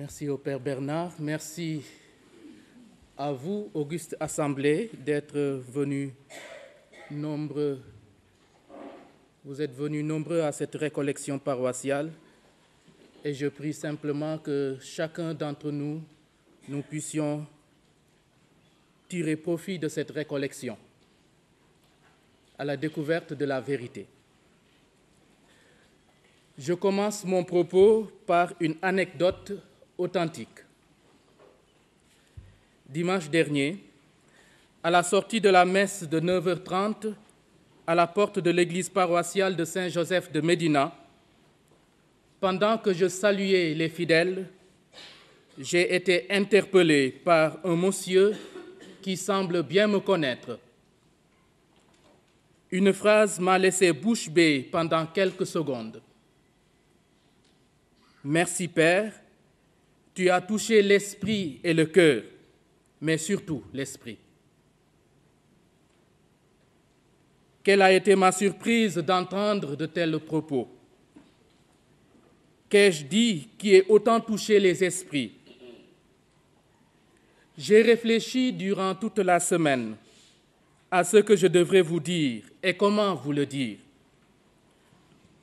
Merci au Père Bernard. Merci à vous, Auguste Assemblée, d'être venus nombreux. Vous êtes venus nombreux à cette récollection paroissiale et je prie simplement que chacun d'entre nous, nous puissions tirer profit de cette récollection à la découverte de la vérité. Je commence mon propos par une anecdote authentique. Dimanche dernier, à la sortie de la messe de 9h30, à la porte de l'église paroissiale de Saint-Joseph de Médina, pendant que je saluais les fidèles, j'ai été interpellé par un monsieur qui semble bien me connaître. Une phrase m'a laissé bouche bée pendant quelques secondes. Merci Père, tu as touché l'esprit et le cœur, mais surtout l'esprit. Quelle a été ma surprise d'entendre de tels propos. Qu'ai-je dit qui ait autant touché les esprits? J'ai réfléchi durant toute la semaine à ce que je devrais vous dire et comment vous le dire.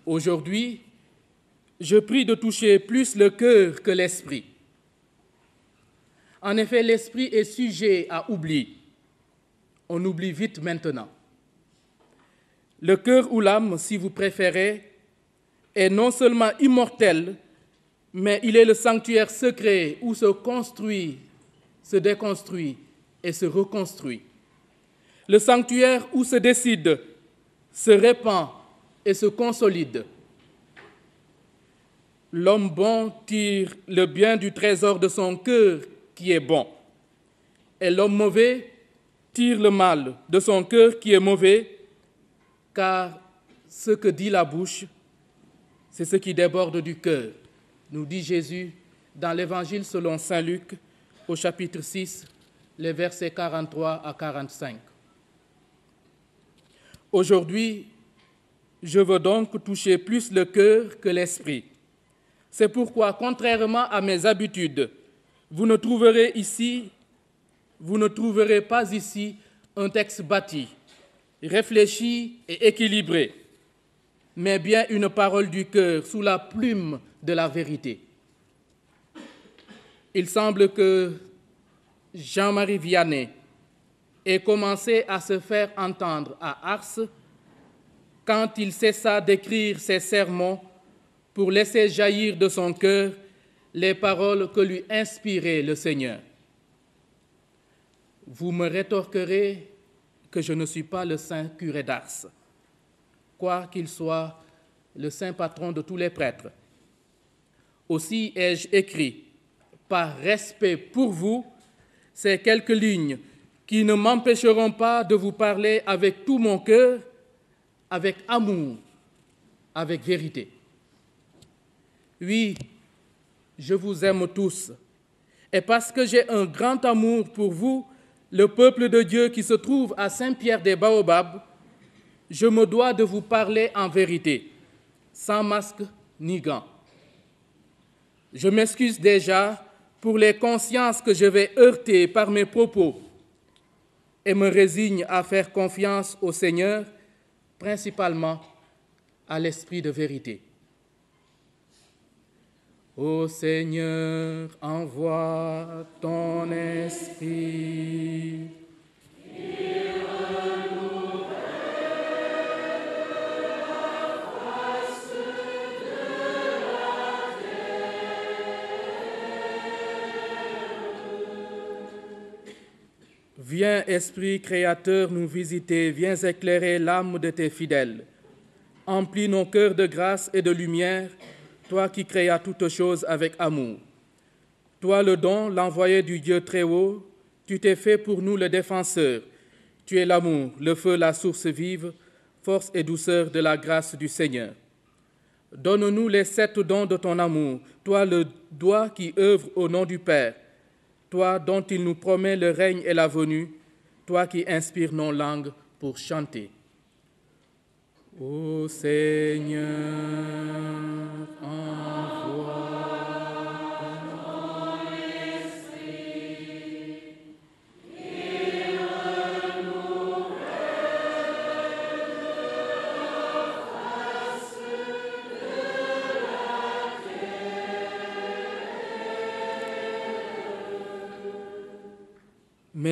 Aujourd'hui, je prie de toucher plus le cœur que l'esprit. En effet, l'esprit est sujet à oubli. On oublie vite maintenant. Le cœur ou l'âme, si vous préférez, est non seulement immortel, mais il est le sanctuaire secret où se construit, se déconstruit et se reconstruit. Le sanctuaire où se décide, se répand et se consolide. L'homme bon tire le bien du trésor de son cœur qui est bon, et l'homme mauvais tire le mal de son cœur qui est mauvais, car ce que dit la bouche, c'est ce qui déborde du cœur, nous dit Jésus dans l'Évangile selon saint Luc, au chapitre 6, les versets 43 à 45. Aujourd'hui, je veux donc toucher plus le cœur que l'esprit. C'est pourquoi, contrairement à mes habitudes, vous ne trouverez pas ici un texte bâti, réfléchi et équilibré, mais bien une parole du cœur sous la plume de la vérité. Il semble que Jean-Marie Vianney ait commencé à se faire entendre à Ars quand il cessa d'écrire ses sermons pour laisser jaillir de son cœur les paroles que lui inspirait le Seigneur. Vous me rétorquerez que je ne suis pas le saint curé d'Ars, quoiqu'il soit le saint patron de tous les prêtres. Aussi ai-je écrit, par respect pour vous, ces quelques lignes qui ne m'empêcheront pas de vous parler avec tout mon cœur, avec amour, avec vérité. Oui, je vous aime tous, et parce que j'ai un grand amour pour vous, le peuple de Dieu qui se trouve à Saint-Pierre-des-Baobabs, je me dois de vous parler en vérité, sans masque ni gants. Je m'excuse déjà pour les consciences que je vais heurter par mes propos et me résigne à faire confiance au Seigneur, principalement à l'esprit de vérité. Ô Seigneur, envoie ton esprit. Viens, Esprit créateur, nous visiter, viens éclairer l'âme de tes fidèles. Emplis nos cœurs de grâce et de lumière, toi qui créas toutes choses avec amour. Toi le don, l'envoyé du Dieu très haut, tu t'es fait pour nous le défenseur. Tu es l'amour, le feu, la source vive, force et douceur de la grâce du Seigneur. Donne-nous les 7 dons de ton amour, toi le doigt qui œuvre au nom du Père, toi dont il nous promet le règne et la venue, toi qui inspires nos langues pour chanter. Ô Seigneur, envoie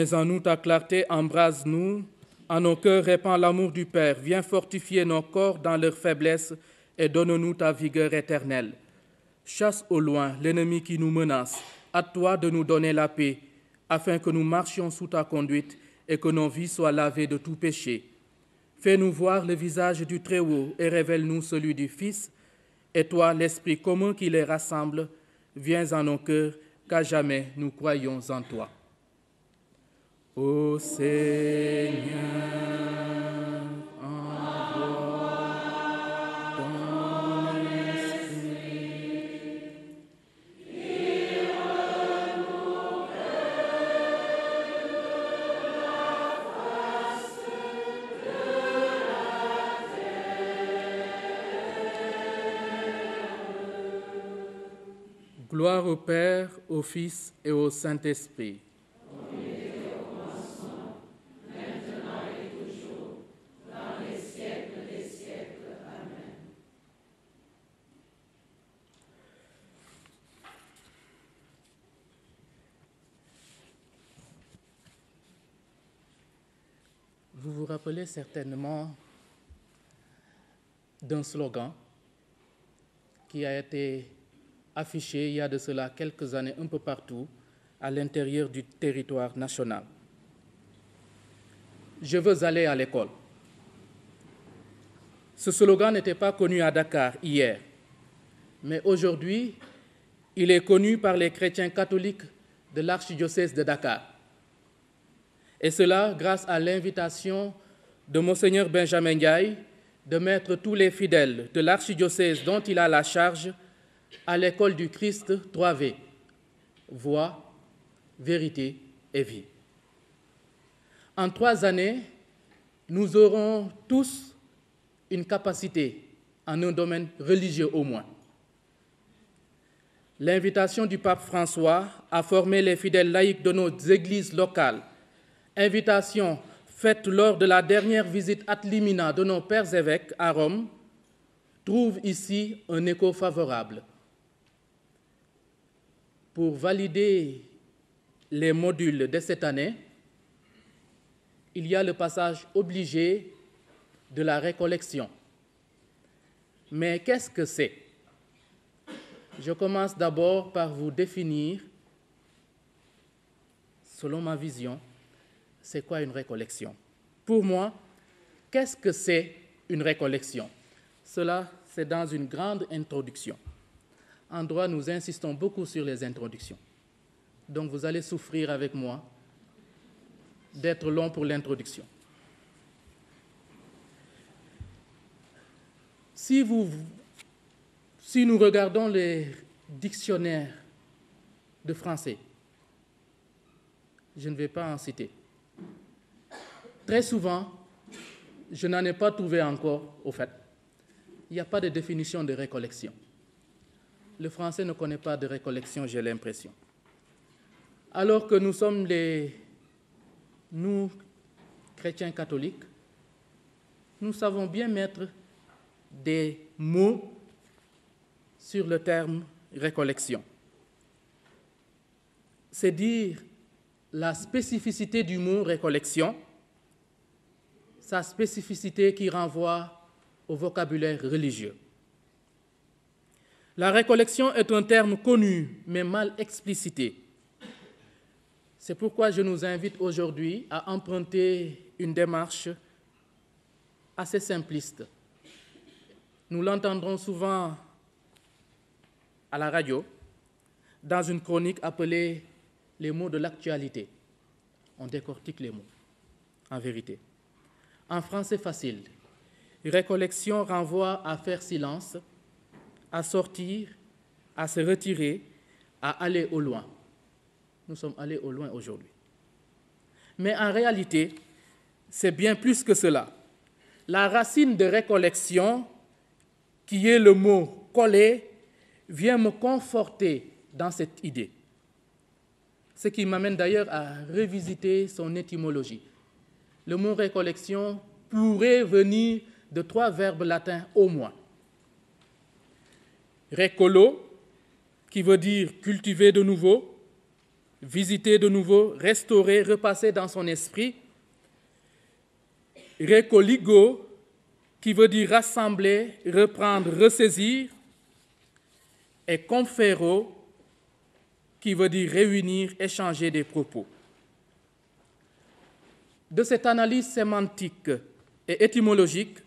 Mets en nous ta clarté, embrase-nous, en nos cœurs répand l'amour du Père, viens fortifier nos corps dans leur faiblesse et donne-nous ta vigueur éternelle. Chasse au loin l'ennemi qui nous menace, à toi de nous donner la paix, afin que nous marchions sous ta conduite et que nos vies soient lavées de tout péché. Fais-nous voir le visage du Très-Haut et révèle-nous celui du Fils, et toi, l'Esprit commun qui les rassemble, viens en nos cœurs, qu'à jamais nous croyons en toi. Ô Seigneur, envoie ton Esprit. Gloire au Père, au Fils et au Saint-Esprit. Vous vous rappelez certainement d'un slogan qui a été affiché il y a de cela quelques années un peu partout à l'intérieur du territoire national. Je veux aller à l'école. Ce slogan n'était pas connu à Dakar hier, mais aujourd'hui, il est connu par les chrétiens catholiques de l'archidiocèse de Dakar. Et cela grâce à l'invitation de Monseigneur Benjamin Ndiaye de mettre tous les fidèles de l'archidiocèse dont il a la charge à l'école du Christ 3V, voix, vérité et vie. En 3 années, nous aurons tous une capacité en un domaine religieux au moins. L'invitation du pape François à former les fidèles laïcs de nos églises locales, invitation faite lors de la dernière visite ad limina de nos pères évêques à Rome, trouve ici un écho favorable. Pour valider les modules de cette année, il y a le passage obligé de la récollection. Mais qu'est-ce que c'est? Je commence d'abord par vous définir, selon ma vision, c'est quoi une récollection? Pour moi, qu'est-ce que c'est une récollection? Cela, c'est dans une grande introduction. En droit, nous insistons beaucoup sur les introductions. Donc, vous allez souffrir avec moi d'être long pour l'introduction. Si nous regardons les dictionnaires de français, je ne vais pas en citer. Très souvent, je n'en ai pas trouvé encore, au fait. Il n'y a pas de définition de récollection. Le français ne connaît pas de récollection, j'ai l'impression. Alors que nous sommes nous, chrétiens catholiques, nous savons bien mettre des mots sur le terme récollection. C'est dire la spécificité du mot récollection, sa spécificité qui renvoie au vocabulaire religieux. La récollection est un terme connu, mais mal explicité. C'est pourquoi je nous invite aujourd'hui à emprunter une démarche assez simpliste. Nous l'entendrons souvent à la radio, dans une chronique appelée « Les mots de l'actualité ». On décortique les mots, en vérité. En français facile, récollection renvoie à faire silence, à sortir, à se retirer, à aller au loin. Nous sommes allés au loin aujourd'hui. Mais en réalité, c'est bien plus que cela. La racine de récollection, qui est le mot « coller », vient me conforter dans cette idée. Ce qui m'amène d'ailleurs à revisiter son étymologie. Le mot « récollection » pourrait venir de 3 verbes latins au moins. Recolo, qui veut dire cultiver de nouveau, visiter de nouveau, restaurer, repasser dans son esprit. Recoligo, qui veut dire rassembler, reprendre, ressaisir. Et confero, qui veut dire réunir, échanger des propos. De cette analyse sémantique et étymologique,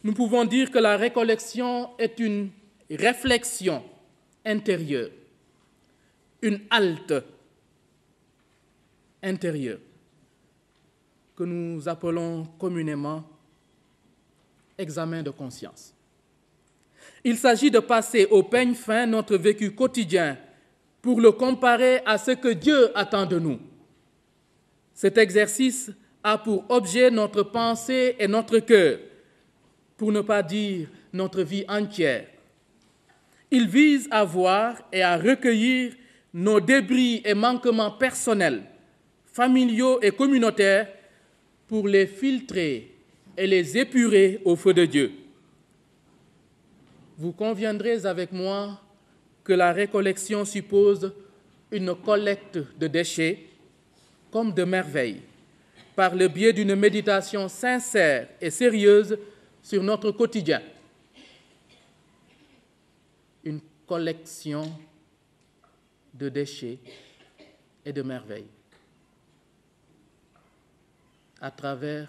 nous pouvons dire que la récollection est une réflexion intérieure, une halte intérieure, que nous appelons communément examen de conscience. Il s'agit de passer au peigne fin notre vécu quotidien pour le comparer à ce que Dieu attend de nous. Cet exercice a pour objet notre pensée et notre cœur, pour ne pas dire notre vie entière. Il vise à voir et à recueillir nos débris et manquements personnels, familiaux et communautaires pour les filtrer et les épurer au feu de Dieu. Vous conviendrez avec moi que la récollection suppose une collecte de déchets comme de merveilles, par le biais d'une méditation sincère et sérieuse sur notre quotidien. Une collection de déchets et de merveilles à travers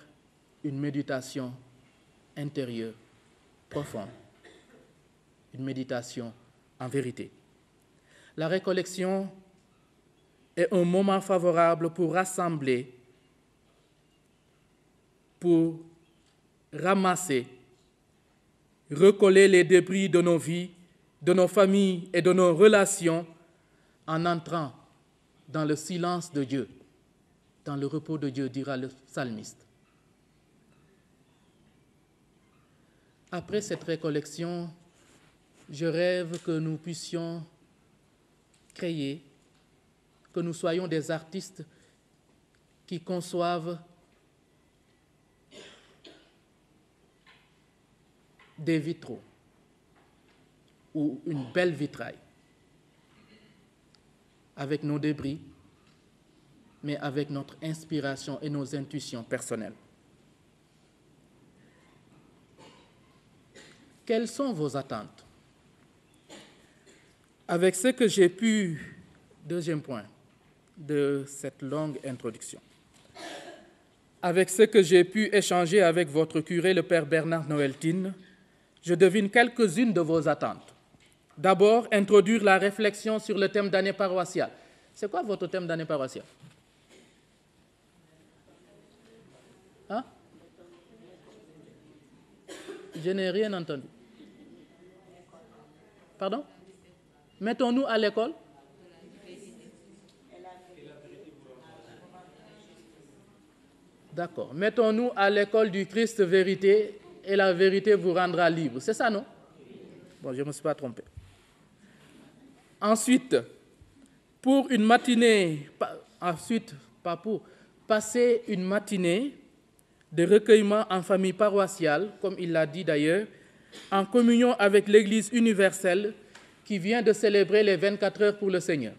une méditation intérieure profonde, une méditation en vérité. La récollection est un moment favorable pour rassembler, pour ramasser, recoller les débris de nos vies, de nos familles et de nos relations en entrant dans le silence de Dieu, dans le repos de Dieu, dira le psalmiste. Après cette récollection, je rêve que nous puissions créer, que nous soyons des artistes qui conçoivent des vitraux ou une belle vitraille avec nos débris, mais avec notre inspiration et nos intuitions personnelles. Quelles sont vos attentes? Avec ce que j'ai pu, deuxième point de cette longue introduction, avec ce que j'ai pu échanger avec votre curé, le Père Bernard Noëltine, je devine quelques-unes de vos attentes. D'abord, introduire la réflexion sur le thème d'année paroissiale. C'est quoi votre thème d'année paroissiale? Hein? Je n'ai rien entendu. Pardon? Mettons-nous à l'école. D'accord. Mettons-nous à l'école du Christ vérité et la vérité vous rendra libre. C'est ça, non? Bon, je ne me suis pas trompé. Ensuite, passer une matinée de recueillement en famille paroissiale, comme il l'a dit d'ailleurs, en communion avec l'Église universelle qui vient de célébrer les 24 heures pour le Seigneur.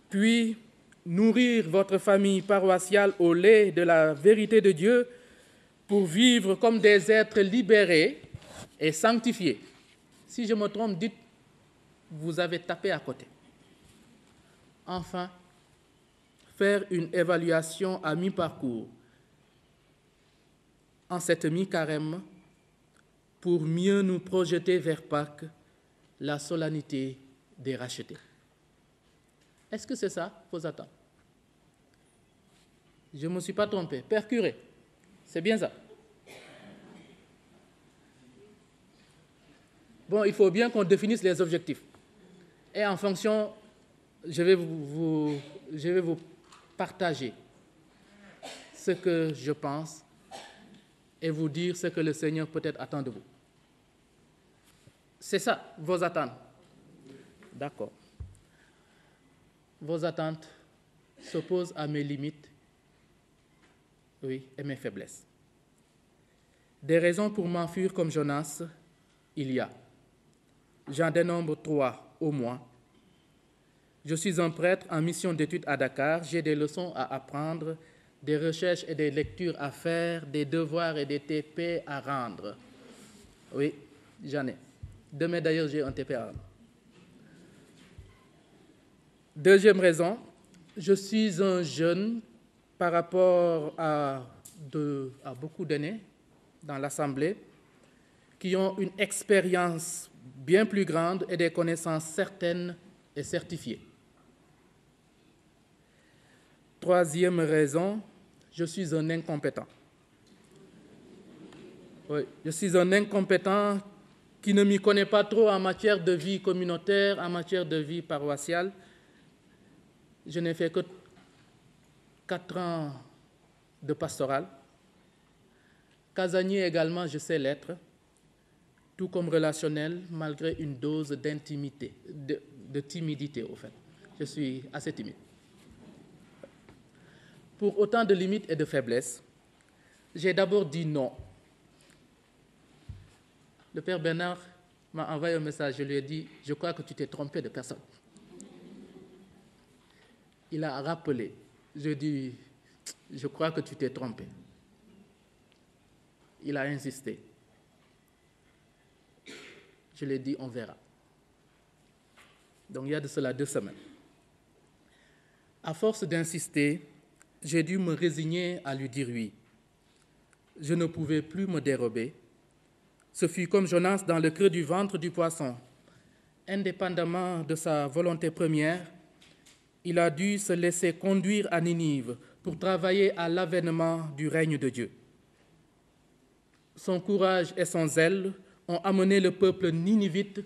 Puis, nourrir votre famille paroissiale au lait de la vérité de Dieu pour vivre comme des êtres libérés et sanctifiés. Si je me trompe, dites, vous avez tapé à côté. Enfin, faire une évaluation à mi-parcours en cette mi-carême pour mieux nous projeter vers Pâques, la solennité des rachetés. Est-ce que c'est ça vos attentes? Je ne me suis pas trompé. Père curé, c'est bien ça? Bon, il faut bien qu'on définisse les objectifs. Et en fonction, je vais vous partager ce que je pense et vous dire ce que le Seigneur peut-être attend de vous. C'est ça, vos attentes. D'accord. Vos attentes s'opposent à mes limites, oui, et mes faiblesses. Des raisons pour m'enfuir comme Jonas, il y a. J'en dénombre 3 au moins. Je suis un prêtre en mission d'études à Dakar. J'ai des leçons à apprendre, des recherches et des lectures à faire, des devoirs et des TP à rendre. Oui, j'en ai. Demain, d'ailleurs, j'ai un TP à rendre. Deuxième raison, je suis un jeune par rapport à beaucoup d'aînés dans l'Assemblée qui ont une expérience bien plus grande et des connaissances certaines et certifiées. Troisième raison, je suis un incompétent. Oui, je suis un incompétent qui ne m'y connaît pas trop en matière de vie communautaire, en matière de vie paroissiale. Je n'ai fait que 4 ans de pastoral. Casanier également, je sais l'être, tout comme relationnel, malgré une dose d'intimité, de timidité au fait. Je suis assez timide. Pour autant de limites et de faiblesses, j'ai d'abord dit non. Le père Bernard m'a envoyé un message, je lui ai dit, je crois que tu t'es trompé de personne. Il a rappelé, je dis, je crois que tu t'es trompé. Il a insisté. Je lui ai dit, on verra. Donc il y a de cela 2 semaines. À force d'insister, j'ai dû me résigner à lui dire oui. Je ne pouvais plus me dérober. Ce fut comme Jonas dans le creux du ventre du poisson. Indépendamment de sa volonté première, il a dû se laisser conduire à Ninive pour travailler à l'avènement du règne de Dieu. Son courage et son zèle ont amené le peuple ninivite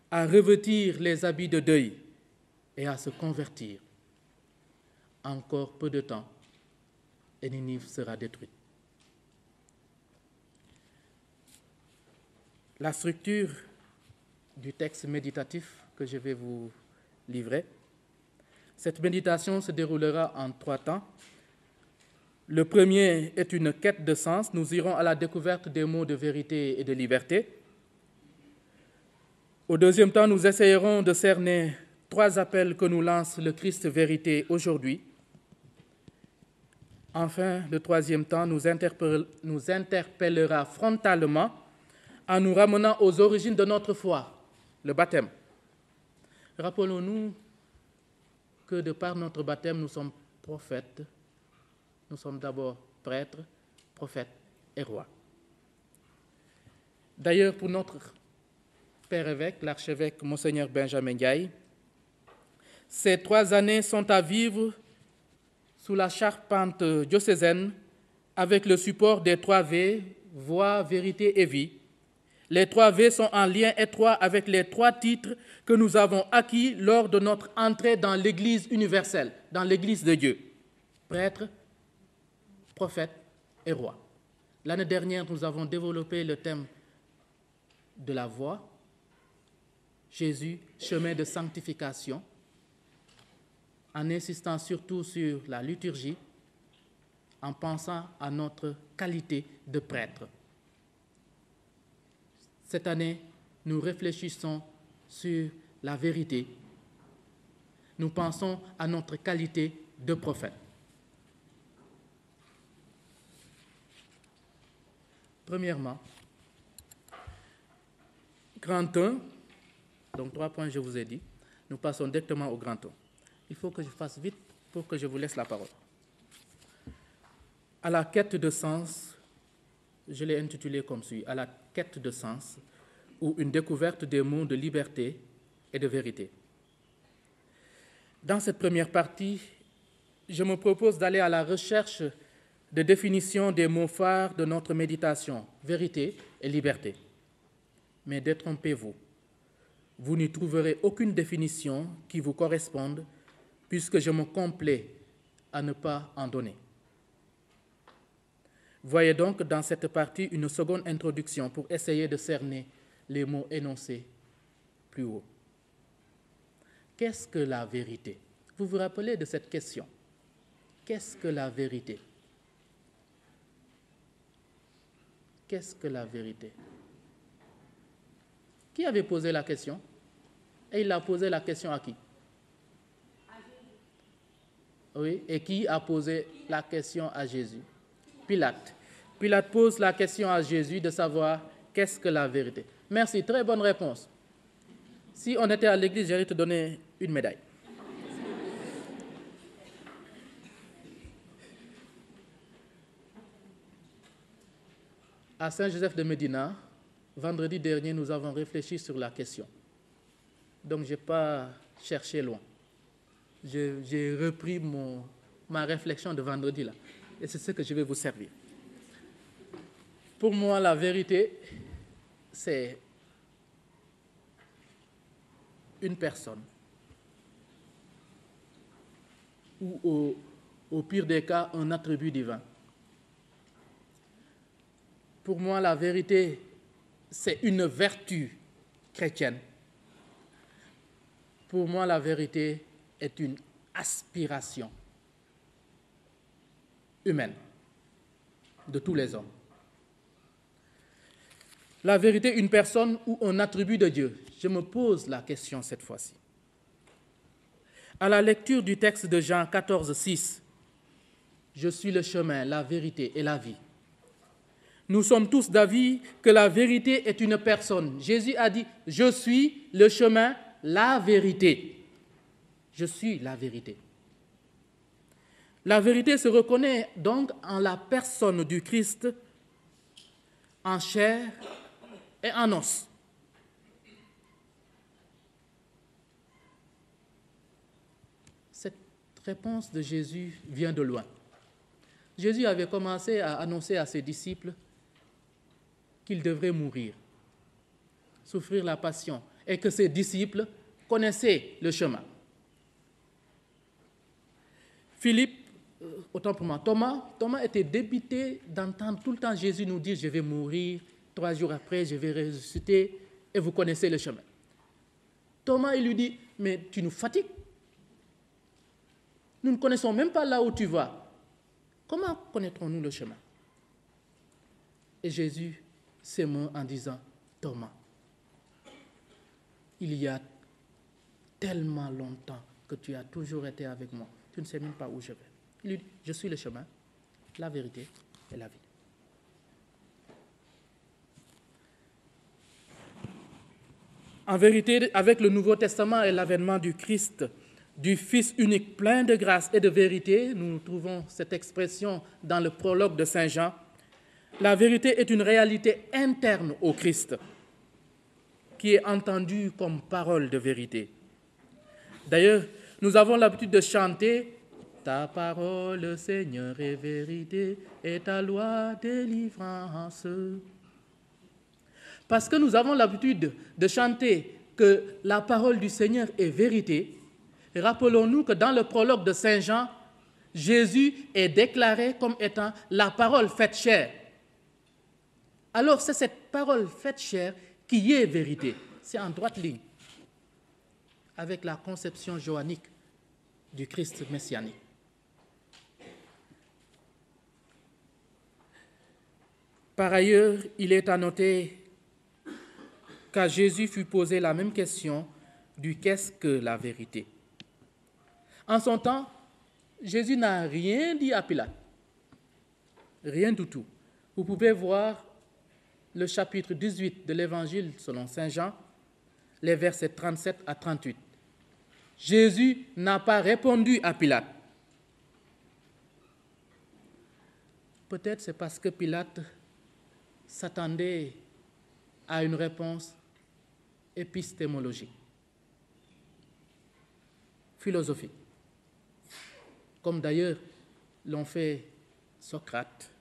à revêtir les habits de deuil et à se convertir. Encore peu de temps, et Ninive sera détruite. La structure du texte méditatif que je vais vous livrer, cette méditation se déroulera en 3 temps. Le premier est une quête de sens. Nous irons à la découverte des mots de vérité et de liberté. Au deuxième temps, nous essayerons de cerner 3 appels que nous lance le Christ vérité aujourd'hui. Enfin, le troisième temps nous interpellera frontalement en nous ramenant aux origines de notre foi, le baptême. Rappelons-nous que de par notre baptême, nous sommes prophètes. Nous sommes d'abord prêtres, prophètes et rois. D'ailleurs, pour notre père évêque, l'archevêque Monseigneur Benjamin Ndiaye, ces 3 années sont à vivre sous la charpente diocésaine avec le support des 3 V, voix, vérité et vie. Les 3 V sont en lien étroit avec les 3 titres que nous avons acquis lors de notre entrée dans l'Église universelle, dans l'Église de Dieu. Prêtre, prophète et roi. L'année dernière, nous avons développé le thème de la voie, Jésus, chemin de sanctification, en insistant surtout sur la liturgie, en pensant à notre qualité de prêtre. Cette année, nous réfléchissons sur la vérité. Nous pensons à notre qualité de prophète. Premièrement, grand 1, donc 3 points je vous ai dit, nous passons directement au grand 1. Il faut que je fasse vite pour que je vous laisse la parole. À la quête de sens, je l'ai intitulé comme suit, à la quête de sens, ou une découverte des mots de liberté et de vérité. Dans cette première partie, je me propose d'aller à la recherche de définition des mots phares de notre méditation, vérité et liberté. Mais détrompez-vous, vous n'y trouverez aucune définition qui vous corresponde, puisque je me complais à ne pas en donner. Voyez donc dans cette partie une seconde introduction pour essayer de cerner les mots énoncés plus haut. Qu'est-ce que la vérité? Vous vous rappelez de cette question? Qu'est-ce que la vérité? Qu'est-ce que la vérité? Qui avait posé la question? Et il a posé la question à qui? Oui, et qui a posé la question à Jésus? Pilate. Pilate pose la question à Jésus de savoir qu'est-ce que la vérité. Merci, très bonne réponse. Si on était à l'église, j'allais te donner une médaille. À Saint-Joseph de Médina, vendredi dernier, nous avons réfléchi sur la question. Donc, je n'ai pas cherché loin. J'ai repris ma réflexion de vendredi là. Et c'est ce que je vais vous servir. Pour moi, la vérité, c'est une personne, ou au pire des cas, un attribut divin. Pour moi, la vérité, c'est une vertu chrétienne. Pour moi, la vérité est une aspiration humaine de tous les hommes. La vérité, une personne ou un attribut de Dieu. Je me pose la question cette fois-ci. À la lecture du texte de Jean 14, 6, « Je suis le chemin, la vérité et la vie ». Nous sommes tous d'avis que la vérité est une personne. Jésus a dit, « Je suis le chemin, la vérité ». Je suis la vérité. La vérité se reconnaît donc en la personne du Christ, en chair et en os. Cette réponse de Jésus vient de loin. Jésus avait commencé à annoncer à ses disciples qu'il devrait mourir, souffrir la passion, et que ses disciples connaissaient le chemin. Philippe, autant pour moi, Thomas était débité d'entendre tout le temps Jésus nous dire « Je vais mourir, 3 jours après, je vais ressusciter, et vous connaissez le chemin. » Thomas, il lui dit « Mais tu nous fatigues. Nous ne connaissons même pas là où tu vas. Comment connaîtrons-nous le chemin ?» Et Jésus s'émeut en disant « Thomas, il y a tellement longtemps que tu as toujours été avec moi. Tu ne sais même pas où je vais. » Il lui dit « Je suis le chemin, la vérité et la vie. » En vérité, avec le Nouveau Testament et l'avènement du Christ, du Fils unique plein de grâce et de vérité, nous trouvons cette expression dans le prologue de Saint Jean, la vérité est une réalité interne au Christ, qui est entendue comme parole de vérité. D'ailleurs, nous avons l'habitude de chanter « Ta parole, Seigneur, est vérité, et ta loi délivrance ». Parce que nous avons l'habitude de chanter que la parole du Seigneur est vérité, rappelons-nous que dans le prologue de Saint Jean, Jésus est déclaré comme étant la parole faite chair. Alors c'est cette parole faite chair qui est vérité. C'est en droite ligne avec la conception johannique du Christ messianique. Par ailleurs, il est à noter qu'à Jésus fut posée la même question du qu'est-ce que la vérité. En son temps, Jésus n'a rien dit à Pilate. Rien du tout. Vous pouvez voir le chapitre 18 de l'Évangile selon Saint Jean, les versets 37 à 38. Jésus n'a pas répondu à Pilate. Peut-être c'est parce que Pilate s'attendait à une réponse épistémologique, philosophique, comme d'ailleurs l'ont fait Socrate,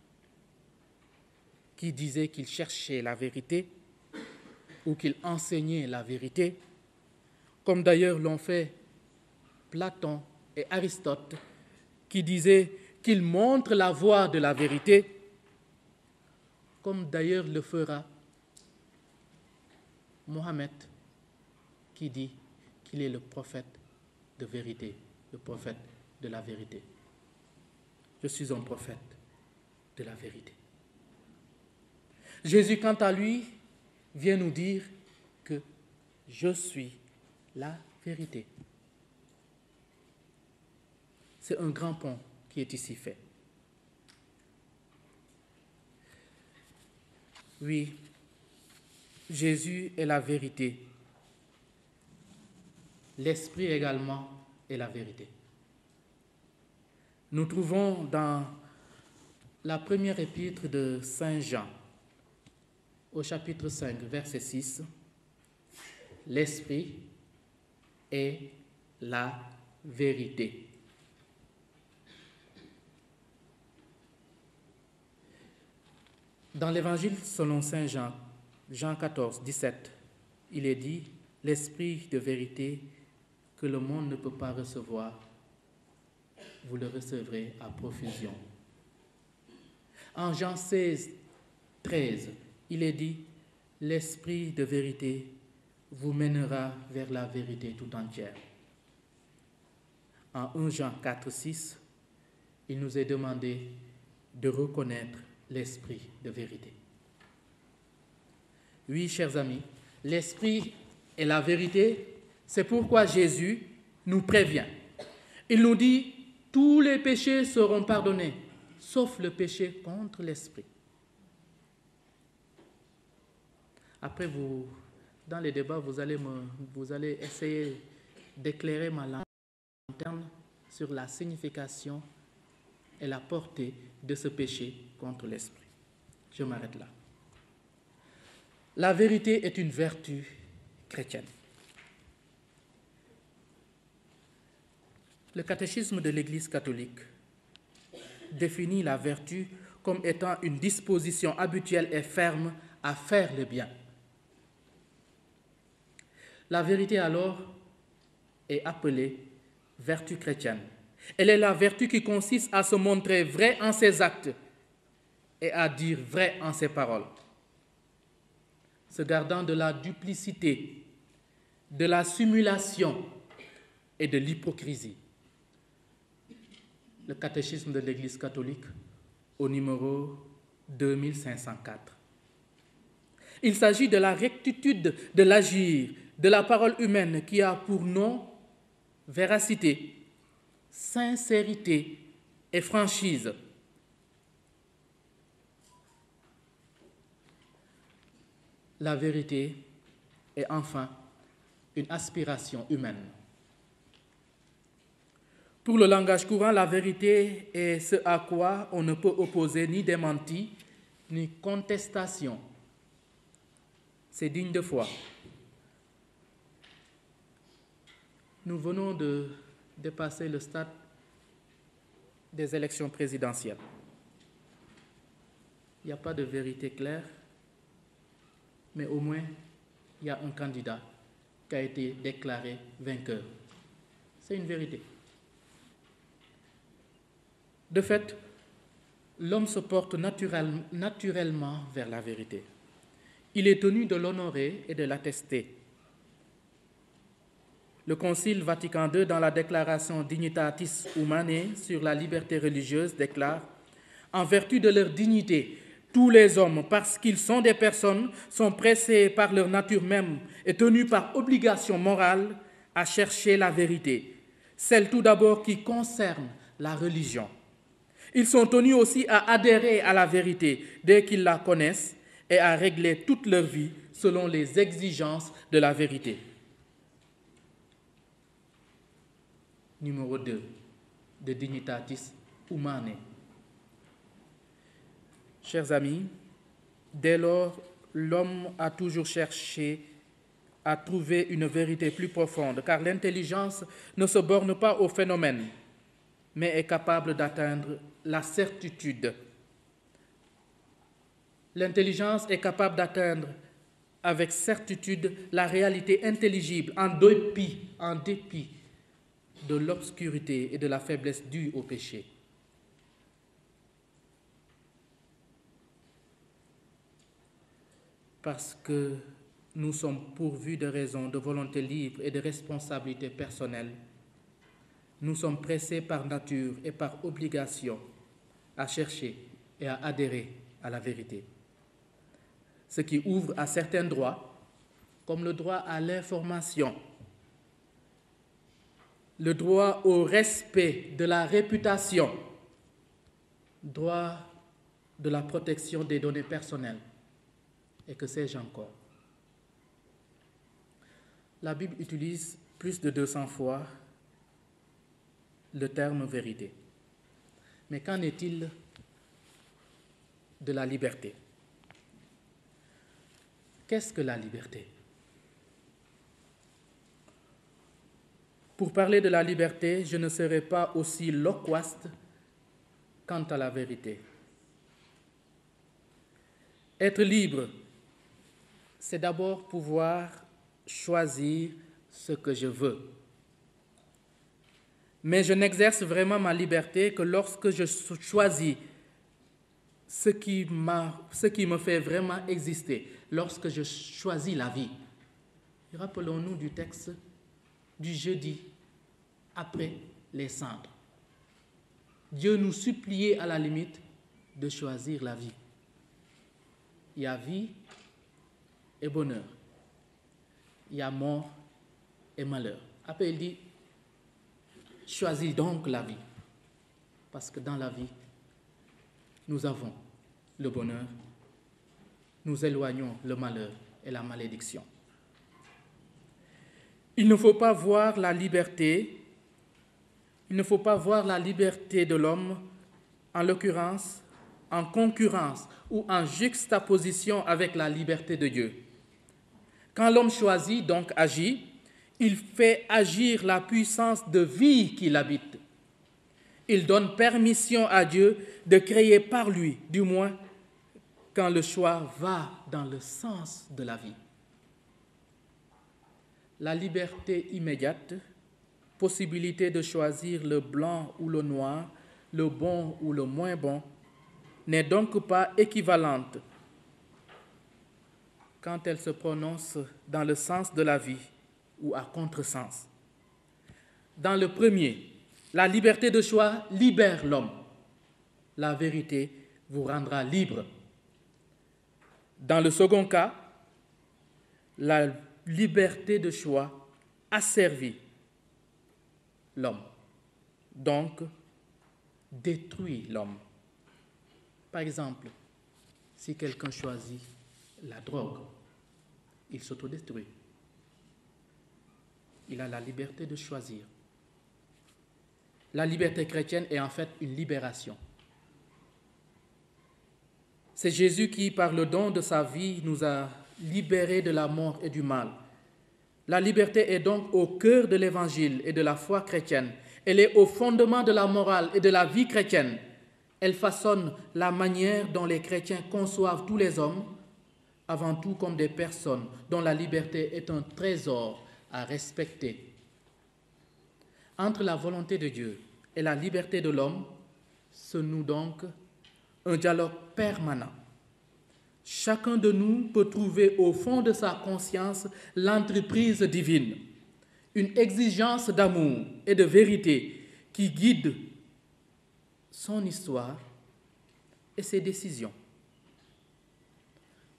qui disait qu'il cherchait la vérité ou qu'il enseignait la vérité, comme d'ailleurs l'ont fait Platon et Aristote, qui disaient qu'il montre la voie de la vérité, comme d'ailleurs le fera Mohammed, qui dit qu'il est le prophète de vérité, le prophète de la vérité. Je suis un prophète de la vérité. Jésus, quant à lui, vient nous dire que je suis la vérité. C'est un grand pont qui est ici fait. Oui, Jésus est la vérité. L'Esprit également est la vérité. Nous trouvons dans la première épître de Saint Jean, au chapitre 5, verset 6, l'Esprit est la vérité. Dans l'Évangile selon Saint Jean, Jean 14, 17, il est dit « L'Esprit de vérité que le monde ne peut pas recevoir, vous le recevrez à profusion. » En Jean 16, 13, il est dit « L'Esprit de vérité vous mènera vers la vérité tout entière. » En 1 Jean 4, 6, il nous est demandé de reconnaître l'Esprit de vérité. Oui, chers amis, l'Esprit est la vérité. C'est pourquoi Jésus nous prévient. Il nous dit, tous les péchés seront pardonnés, sauf le péché contre l'Esprit. Après, dans les débats, vous allez essayer d'éclairer ma lanterne sur la signification et la portée de ce péché contre l'Esprit. Je m'arrête là. La vérité est une vertu chrétienne. Le catéchisme de l'Église catholique définit la vertu comme étant une disposition habituelle et ferme à faire le bien. La vérité alors est appelée vertu chrétienne. Elle est la vertu qui consiste à se montrer vrai en ses actes et à dire vrai en ses paroles, se gardant de la duplicité, de la simulation et de l'hypocrisie. Le catéchisme de l'Église catholique au numéro 2504. Il s'agit de la rectitude de l'agir, de la parole humaine qui a pour nom véracité, sincérité et franchise. La vérité est enfin une aspiration humaine. Pour le langage courant, la vérité est ce à quoi on ne peut opposer ni démenti, ni contestation. C'est digne de foi. Nous venons de dépasser le stade des élections présidentielles. Il n'y a pas de vérité claire, mais au moins, il y a un candidat qui a été déclaré vainqueur. C'est une vérité. De fait, l'homme se porte naturellement vers la vérité. Il est tenu de l'honorer et de l'attester. Le Concile Vatican II, dans la déclaration Dignitatis Humanae sur la liberté religieuse, déclare « En vertu de leur dignité, tous les hommes, parce qu'ils sont des personnes, sont pressés par leur nature même et tenus par obligation morale à chercher la vérité, celle tout d'abord qui concerne la religion. Ils sont tenus aussi à adhérer à la vérité dès qu'ils la connaissent et à régler toute leur vie selon les exigences de la vérité. » Numéro 2 de Dignitatis Humanae. Chers amis, dès lors, l'homme a toujours cherché à trouver une vérité plus profonde, car l'intelligence ne se borne pas au phénomène, mais est capable d'atteindre la certitude. L'intelligence est capable d'atteindre avec certitude la réalité intelligible en dépit de l'obscurité et de la faiblesse due au péché. Parce que nous sommes pourvus de raison, de volonté libre et de responsabilité personnelle, nous sommes pressés par nature et par obligation à chercher et à adhérer à la vérité. Ce qui ouvre à certains droits, comme le droit à l'information, le droit au respect de la réputation, droit de la protection des données personnelles, et que sais-je encore. La Bible utilise plus de 200 fois le terme vérité. Mais qu'en est-il de la liberté? Qu'est-ce que la liberté? Pour parler de la liberté, je ne serai pas aussi loquace quant à la vérité. Être libre, c'est d'abord pouvoir choisir ce que je veux. Mais je n'exerce vraiment ma liberté que lorsque je choisis ce qui me fait vraiment exister, lorsque je choisis la vie. Rappelons-nous du texte du jeudi après les cendres. Dieu nous suppliait à la limite de choisir la vie. Il y a vie et bonheur. Il y a mort et malheur. Après, il dit, choisis donc la vie. Parce que dans la vie, nous avons le bonheur, nous éloignons le malheur et la malédiction. Il ne faut pas voir la liberté de l'homme, en l'occurrence, en concurrence ou en juxtaposition avec la liberté de Dieu. Quand l'homme choisit, donc agit, il fait agir la puissance de vie qu'il habite. Il donne permission à Dieu de créer par lui, du moins quand le choix va dans le sens de la vie. La liberté immédiate, possibilité de choisir le blanc ou le noir, le bon ou le moins bon, n'est donc pas équivalente quand elle se prononce dans le sens de la vie ou à contresens. Dans le premier, la liberté de choix libère l'homme. La vérité vous rendra libre. Dans le second cas, la liberté de choix asservit l'homme, donc détruit l'homme. Par exemple, si quelqu'un choisit la drogue, il s'autodétruit. Il a la liberté de choisir. La liberté chrétienne est en fait une libération. C'est Jésus qui, par le don de sa vie, nous a libérés de la mort et du mal. La liberté est donc au cœur de l'Évangile et de la foi chrétienne. Elle est au fondement de la morale et de la vie chrétienne. Elle façonne la manière dont les chrétiens conçoivent tous les hommes, avant tout comme des personnes dont la liberté est un trésor à respecter. Entre la volonté de Dieu et la liberté de l'homme se noue donc un dialogue permanent. Chacun de nous peut trouver au fond de sa conscience l'entreprise divine, une exigence d'amour et de vérité qui guide son histoire et ses décisions.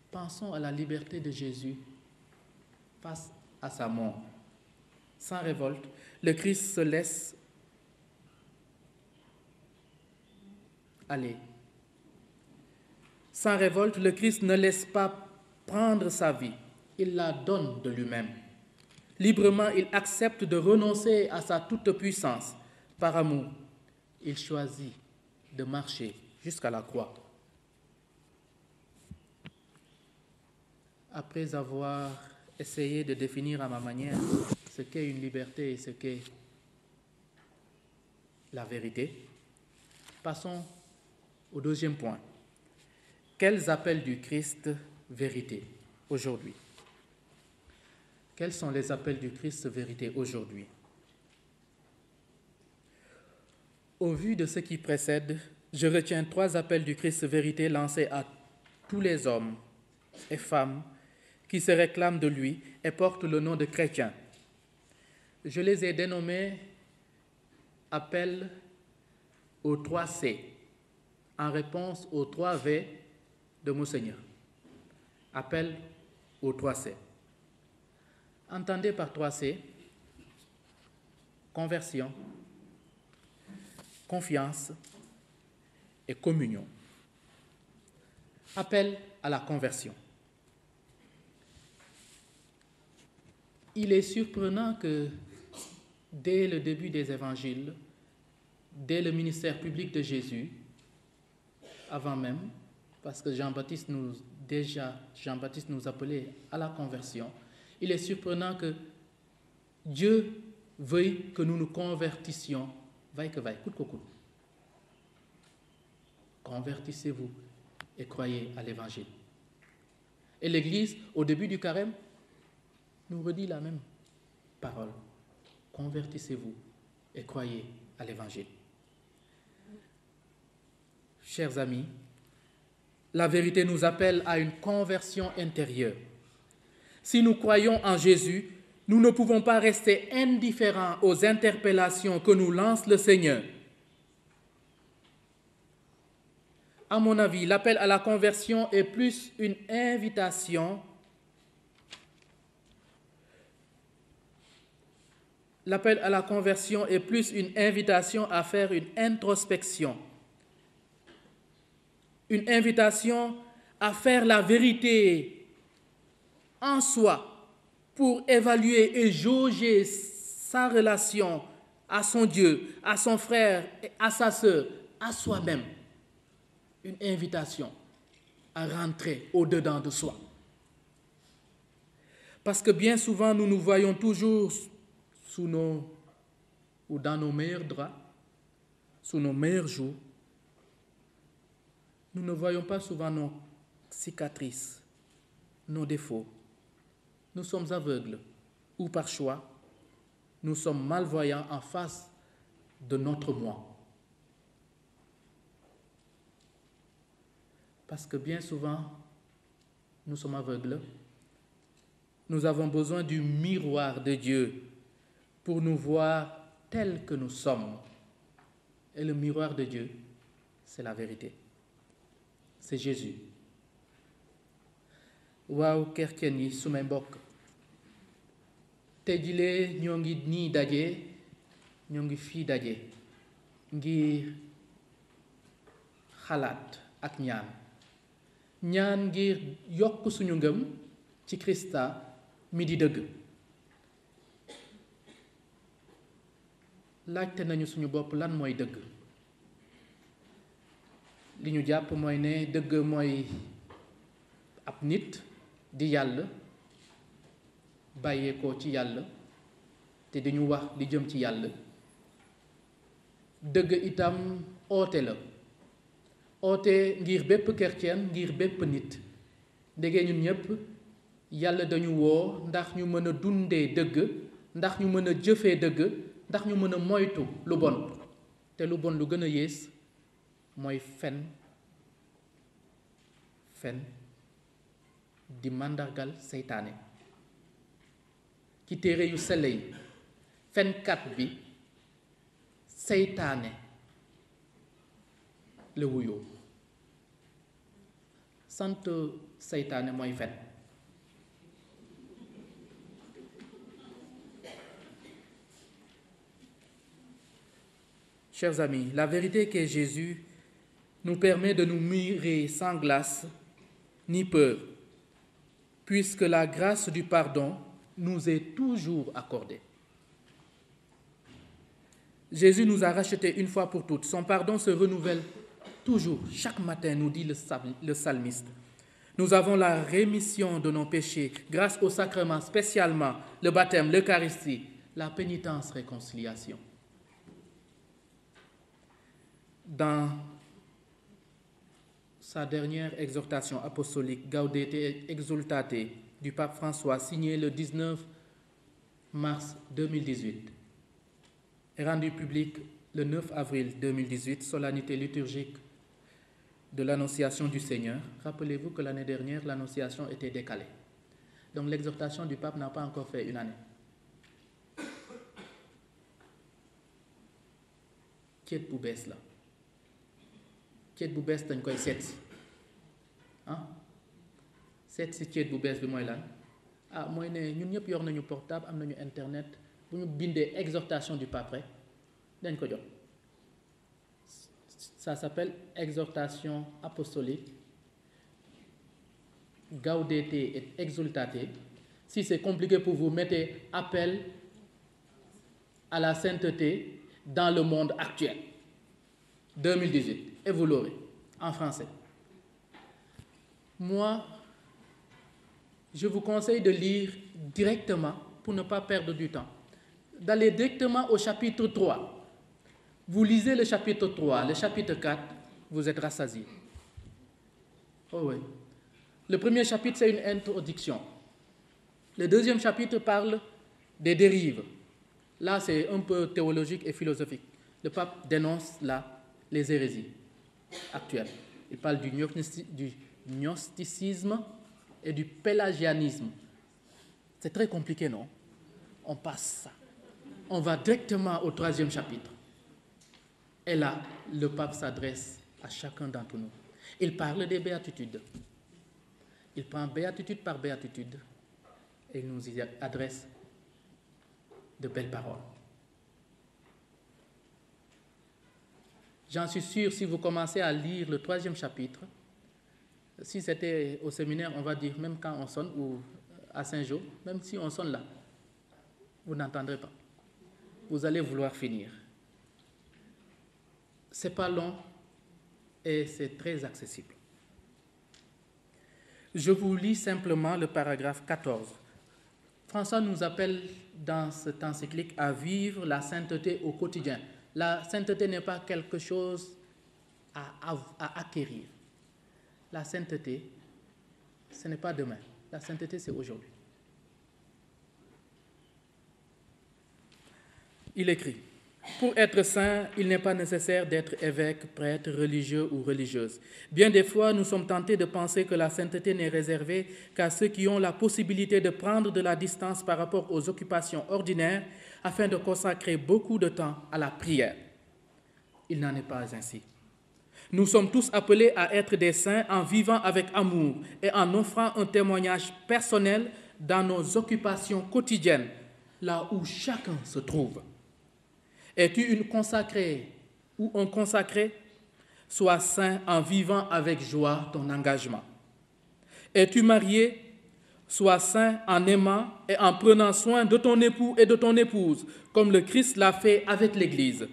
Pensons à la liberté de Jésus face à sa mort. Sans révolte, le Christ se laisse aller. Sans révolte, le Christ ne laisse pas prendre sa vie, il la donne de lui-même. Librement, il accepte de renoncer à sa toute-puissance. Par amour, il choisit de marcher jusqu'à la croix. Après avoir essayé de définir à ma manière ce qu'est une liberté et ce qu'est la vérité, passons au deuxième point. Quels appels du Christ vérité aujourd'hui? Quels sont les appels du Christ vérité aujourd'hui? Au vu de ce qui précède, je retiens 3 appels du Christ vérité lancés à tous les hommes et femmes qui se réclament de lui et portent le nom de chrétiens. Je les ai dénommés appels aux 3 C, en réponse aux 3 V de Monseigneur. Appel aux 3 C. Entendez par 3 C, conversion, confiance et communion. Appel à la conversion. Il est surprenant que dès le début des évangiles, dès le ministère public de Jésus, avant même, parce que Jean-Baptiste nous appelait à la conversion, il est surprenant que Dieu veuille que nous nous convertissions, vaille que vaille, coûte que coûte. Convertissez-vous et croyez à l'Évangile. Et l'Église, au début du carême, nous redit la même parole. Convertissez-vous et croyez à l'Évangile. Chers amis, la vérité nous appelle à une conversion intérieure. Si nous croyons en Jésus, nous ne pouvons pas rester indifférents aux interpellations que nous lance le Seigneur. À mon avis, l'appel à la conversion est plus une invitation. L'appel à la conversion est plus une invitation à faire une introspection. Une invitation à faire la vérité en soi pour évaluer et jauger sa relation à son Dieu, à son frère, à sa sœur, à soi-même. Une invitation à rentrer au-dedans de soi. Parce que bien souvent, nous nous voyons toujours dans nos meilleurs draps, sous nos meilleurs jours. Nous ne voyons pas souvent nos cicatrices, nos défauts. Nous sommes aveugles ou par choix, nous sommes malvoyants en face de notre moi. Parce que bien souvent, nous sommes aveugles. Nous avons besoin du miroir de Dieu pour nous voir tels que nous sommes. Et le miroir de Dieu, c'est la vérité. C'est Jésus. Waaw kerken yi sumay mbokk tey jile ñoo ngi nii daje ñoo ngi fii daje ngir xalaat ak ñaan ngir yokk suñu ngëm ci Krista mi di dëgg. Laajte nañu suñu bopp lan mooy dëgg. Li ñu jàpp mooy ne dëgg mooy ab nit di yàlla bàyyeekoo ci yàlla te dañu wax li jëm ci yàlla. Dëgg itam oote la. Oote ngir bépp chrétien, ngir bépp nit. Ndege ñun ñépp yàlla dañu woo ndax ñu mën a dundee dëgg, ndax ñu mën a jëfee dëgg, ndax ñu mën a moytu lu bon. Te lu bon lu gën a yées mooy fen di màndargal seytaane. Ci téere yu sell yi fenkat bi seytaane la wuyoo. Sant seytaane mooy fen. Chers amis, la vérité qu'est Jésus nous permet de nous mirer sans glace ni peur, puisque la grâce du pardon nous est toujours accordée. Jésus nous a rachetés une fois pour toutes. Son pardon se renouvelle toujours, chaque matin, nous dit le psalmiste. Nous avons la rémission de nos péchés grâce au sacrement, spécialement le baptême, l'Eucharistie, la pénitence, réconciliation. Dans sa dernière exhortation apostolique, Gaudete et Exsultate, du pape François, signée le 19 mars 2018, et rendue publique le 9 avril 2018, solennité liturgique de l'Annonciation du Seigneur. Rappelez-vous que l'année dernière, l'Annonciation était décalée. Donc l'exhortation du pape n'a pas encore fait une année. Ceet bu bees la. Ceet bu bees dañ koy seet si seet si ceet bu bees bi mooy lan mooy ne ñun ñëpp yor nañu portable, am nañu internet, bu ñu bindee exhortation du pape rek dañ ko jox. Ça s'appelle exhortation apostolique Gaudete et Exsultate. Si c'est compliqué pour vous, mettez appel à la sainteté dans le monde actuel 2018 et vous l'aurez en français. Moi, je vous conseille de lire directement pour ne pas perdre du temps. D'aller directement au chapitre 3. Vous lisez le chapitre 3, le chapitre 4, vous êtes rassasié. Oh oui. Le premier chapitre, c'est une introduction. Le deuxième chapitre parle des dérives. Là, c'est un peu théologique et philosophique. Le pape dénonce là les hérésies actuelles. Il parle du gnosticisme et du pélagianisme. C'est très compliqué, non? On passe ça. On va directement au troisième chapitre. Et là, le pape s'adresse à chacun d'entre nous. Il parle des béatitudes. Il prend béatitude par béatitude et il nous y adresse de belles paroles. J'en suis sûr, si vous commencez à lire le troisième chapitre, si c'était au séminaire, on va dire, même quand on sonne, ou à Saint-Jean, même si on sonne là, vous n'entendrez pas. Vous allez vouloir finir. C'est pas long et c'est très accessible. Je vous lis simplement le paragraphe 14. François nous appelle dans cette encyclique à vivre la sainteté au quotidien. La sainteté n'est pas quelque chose à acquérir. La sainteté, ce n'est pas demain. La sainteté, c'est aujourd'hui. Il écrit: pour être saint, il n'est pas nécessaire d'être évêque, prêtre, religieux ou religieuse. Bien des fois, nous sommes tentés de penser que la sainteté n'est réservée qu'à ceux qui ont la possibilité de prendre de la distance par rapport aux occupations ordinaires afin de consacrer beaucoup de temps à la prière. Il n'en est pas ainsi. Nous sommes tous appelés à être des saints en vivant avec amour et en offrant un témoignage personnel dans nos occupations quotidiennes, là où chacun se trouve. Es-tu une consacrée ou un consacré? Sois saint en vivant avec joie ton engagement. Es-tu marié? Sois saint en aimant et en prenant soin de ton époux et de ton épouse, comme le Christ l'a fait avec l'Église.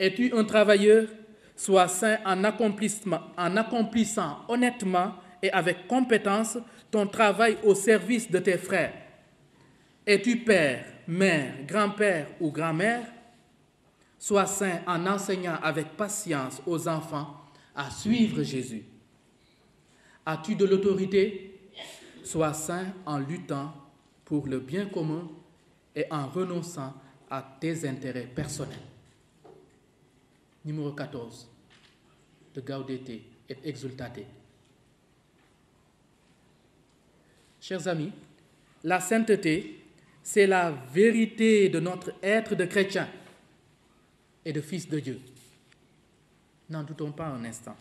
Es-tu un travailleur? Sois saint en accomplissant honnêtement et avec compétence ton travail au service de tes frères. Es-tu père, mère, grand-père ou grand-mère? Sois saint en enseignant avec patience aux enfants à suivre Jésus. As-tu de l'autorité? Sois saint en luttant pour le bien commun et en renonçant à tes intérêts personnels. Numéro 14, de Gaudete et Exsultate. Chers amis, la sainteté, c'est la vérité de notre être de chrétien et de fils de Dieu. N'en doutons pas un instant.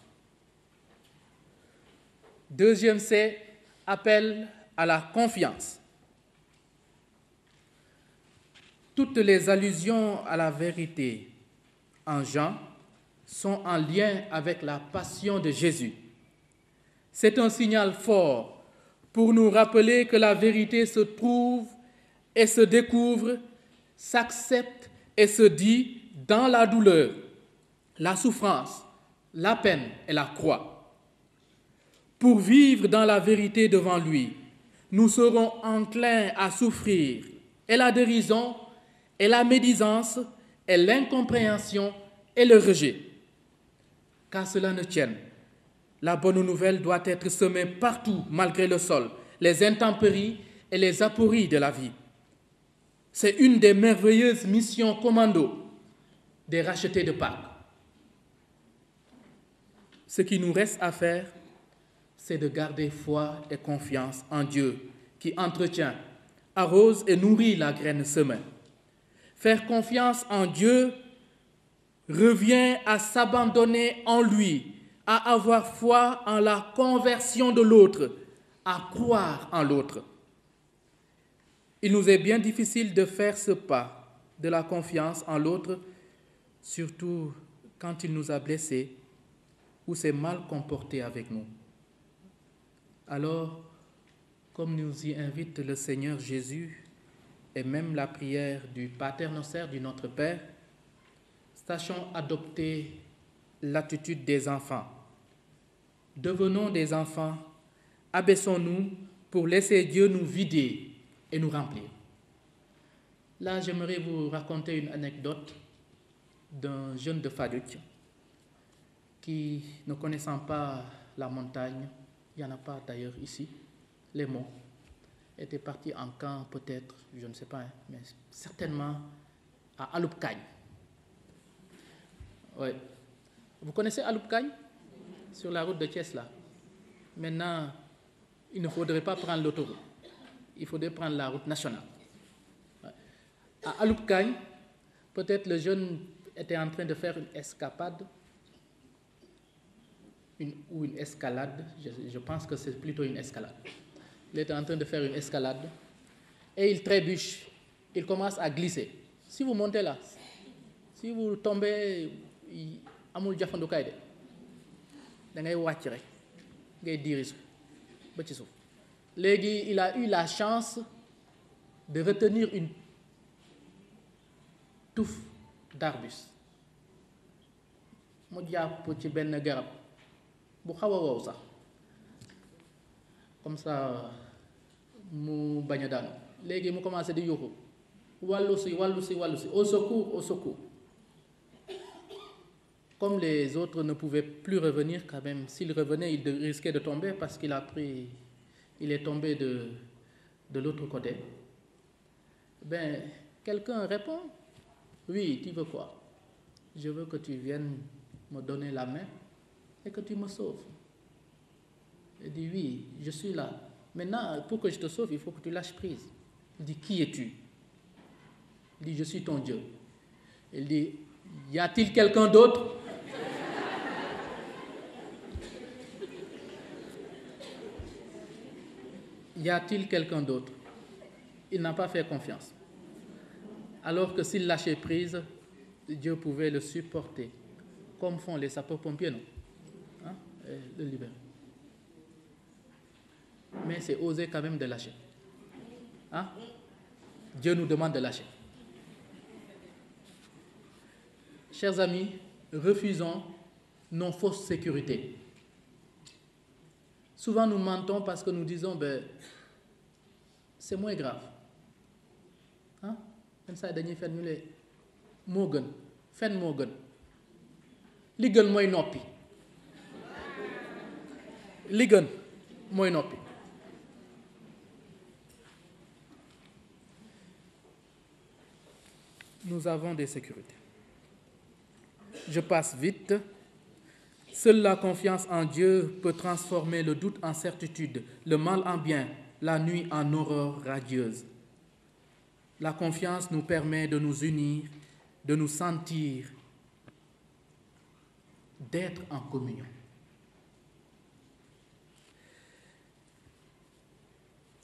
Deuxième, c'est appel à la confiance. Toutes les allusions à la vérité en Jean sont en lien avec la passion de Jésus. C'est un signal fort pour nous rappeler que la vérité se trouve et se découvre, s'accepte et se dit dans la douleur, la souffrance, la peine et la croix. Pour vivre dans la vérité devant lui, nous serons enclins à souffrir et la dérision et la médisance et l'incompréhension et le rejet. Qu'à cela ne tienne, la bonne nouvelle doit être semée partout malgré le sol, les intempéries et les apories de la vie. C'est une des merveilleuses missions commando des rachetés de Pâques. Ce qui nous reste à faire, c'est de garder foi et confiance en Dieu qui entretient, arrose et nourrit la graine semée. Faire confiance en Dieu revient à s'abandonner en lui, à avoir foi en la conversion de l'autre, à croire en l'autre. Il nous est bien difficile de faire ce pas de la confiance en l'autre, surtout quand il nous a blessés ou s'est mal comporté avec nous. Alors, comme nous y invite le Seigneur Jésus et même la prière du Pater Noster, du Notre Père, sachons adopter l'attitude des enfants. Devenons des enfants, abaissons-nous pour laisser Dieu nous vider et nous remplir. Là, j'aimerais vous raconter une anecdote d'un jeune de Faduk qui, ne connaissant pas la montagne, il n'y en a pas d'ailleurs ici, les monts, était parti en camp peut-être, je ne sais pas, mais certainement à Aloupkagne. Ouais. Vous connaissez Aloupkagne? Sur la route de Thiès là. Maintenant, il ne faudrait pas prendre l'autoroute. Il faudrait prendre la route nationale. Ouais. À Aloupkagne, peut-être le jeune était en train de faire une escapade ou une escalade. Je pense que c'est plutôt une escalade. Il était en train de faire une escalade et il trébuche. Il commence à glisser. Si vous montez là, si vous tombez, amul jafandukaay de da ngay wàcc rek ngay dirisu ba ci suuf. Léegi il a eu la chance de retenir une touffe d'arbustes mu jàpp ci benn garab bu xaw a wow sax comme ça mu bañ a daanu. Léegi mu commencé di yuuxu wàllu si wàllu si wàllu si au secours au secours. Comme les autres ne pouvaient plus revenir quand même, s'il revenait, il risquait de tomber parce qu'il est tombé de l'autre côté. Ben, quelqu'un répond, oui, tu veux quoi? Je veux que tu viennes me donner la main et que tu me sauves. Il dit, oui, je suis là. Maintenant, pour que je te sauve, il faut que tu lâches prise. Il dit, qui es-tu? Il dit, je suis ton Dieu. Il dit, y a-t-il quelqu'un d'autre? Y a-t-il quelqu'un d'autre? Il n'a pas fait confiance. Alors que s'il lâchait prise, Dieu pouvait le supporter, comme font les sapeurs-pompiers, non? Hein? Et le libérer. Mais c'est oser quand même de lâcher. Hein? Dieu nous demande de lâcher. Chers amis, refusons nos fausses sécurités. Souvent, nous mentons parce que nous disons, ben, c'est moins grave. Hein? Comme ça, dañuy fen ñu le moo gën fen moo gën li gën mooy noppi li gën mooy noppi. Nous avons des sécurités. Je passe vite. Seule la confiance en Dieu peut transformer le doute en certitude, le mal en bien, la nuit en aurore radieuse. La confiance nous permet de nous unir, de nous sentir, d'être en communion.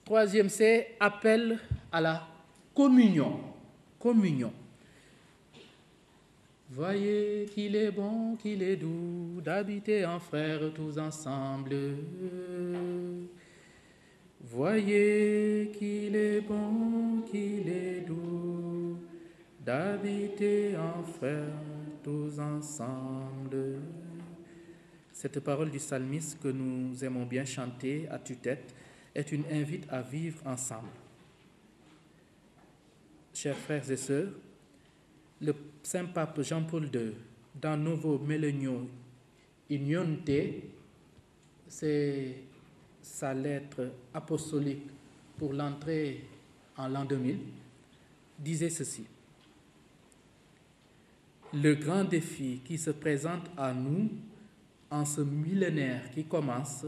Troisième, c'est appel à la communion. Communion. Voyez qu'il est bon, qu'il est doux d'habiter en frères tous ensemble. Voyez qu'il est bon, qu'il est doux d'habiter en frères tous ensemble. Cette parole du psalmiste que nous aimons bien chanter à tue-tête est une invite à vivre ensemble. Chers frères et sœurs, le Saint-Pape Jean-Paul II, dans Novo Millennio Unione, c'est sa lettre apostolique pour l'entrée en l'an 2000, disait ceci. Le grand défi qui se présente à nous en ce millénaire qui commence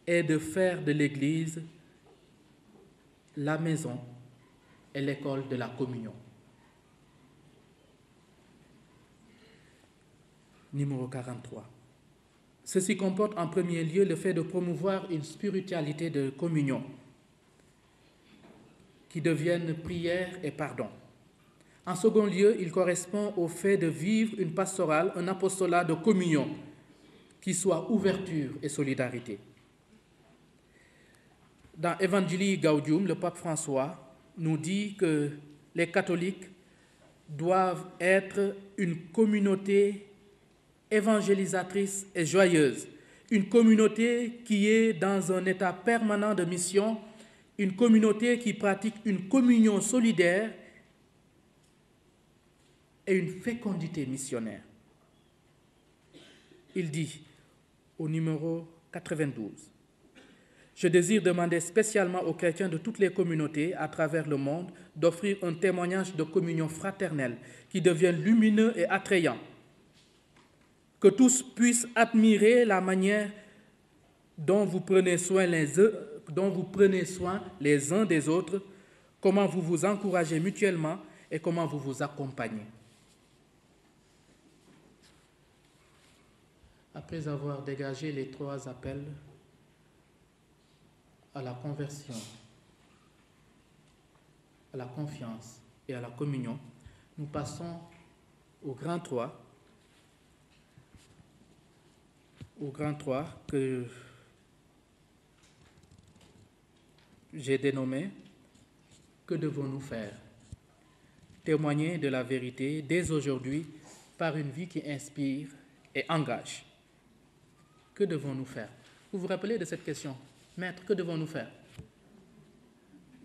est de faire de l'Église la maison et l'école de la communion. Numéro 43. Ceci comporte en premier lieu le fait de promouvoir une spiritualité de communion. qui deviennent prière et pardon. En second lieu, il correspond au fait de vivre une pastorale, un apostolat de communion, qui soit ouverture et solidarité. Dans Evangelii Gaudium, le pape François nous dit que les catholiques doivent être une communauté évangélisatrice et joyeuse, une communauté qui est dans un état permanent de mission, une communauté qui pratique une communion solidaire et une fécondité missionnaire. Il dit au numéro 92, « Je désire demander spécialement aux chrétiens de toutes les communautés à travers le monde d'offrir un témoignage de communion fraternelle qui devienne lumineux et attrayant, que tous puissent admirer la manière dont vous prenez soin les uns des autres, comment vous vous encouragez mutuellement et comment vous vous accompagnez. » Après avoir dégagé les 3 appels à la conversion, à la confiance et à la communion, nous passons au grand 3, que j'ai dénommé « Que devons-nous faire ?» Témoigner de la vérité dès aujourd'hui par une vie qui inspire et engage. Que devons-nous faire? Vous vous rappelez de cette question? Maître, que devons-nous faire?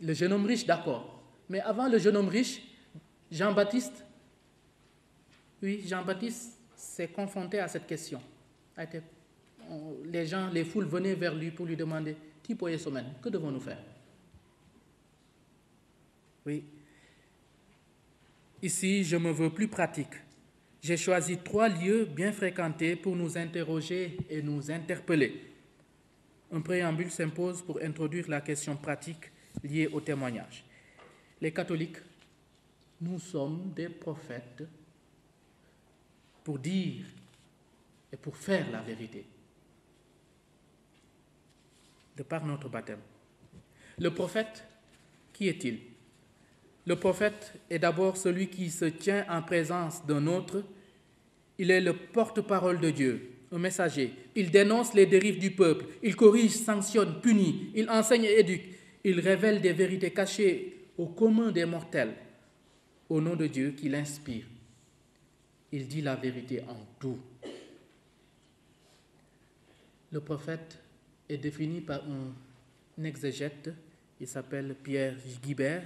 Le jeune homme riche, d'accord. Mais avant le jeune homme riche, Jean-Baptiste s'est confronté à cette question. Les foules venaient vers lui pour lui demander « Tipo et Somen, que devons-nous faire ?» Oui. Ici, je me veux plus pratique. J'ai choisi 3 lieux bien fréquentés pour nous interroger et nous interpeller. Un préambule s'impose pour introduire la question pratique liée au témoignage. Les catholiques, nous sommes des prophètes pour dire et pour faire la vérité, de par notre baptême. Le prophète, qui est-il? Le prophète est d'abord celui qui se tient en présence d'un autre. Il est le porte-parole de Dieu, un messager. Il dénonce les dérives du peuple. Il corrige, sanctionne, punit. Il enseigne et éduque. Il révèle des vérités cachées au commun des mortels, au nom de Dieu qui l'inspire. Il dit la vérité en tout. Le prophète est défini par un exégète, il s'appelle Pierre Guibert,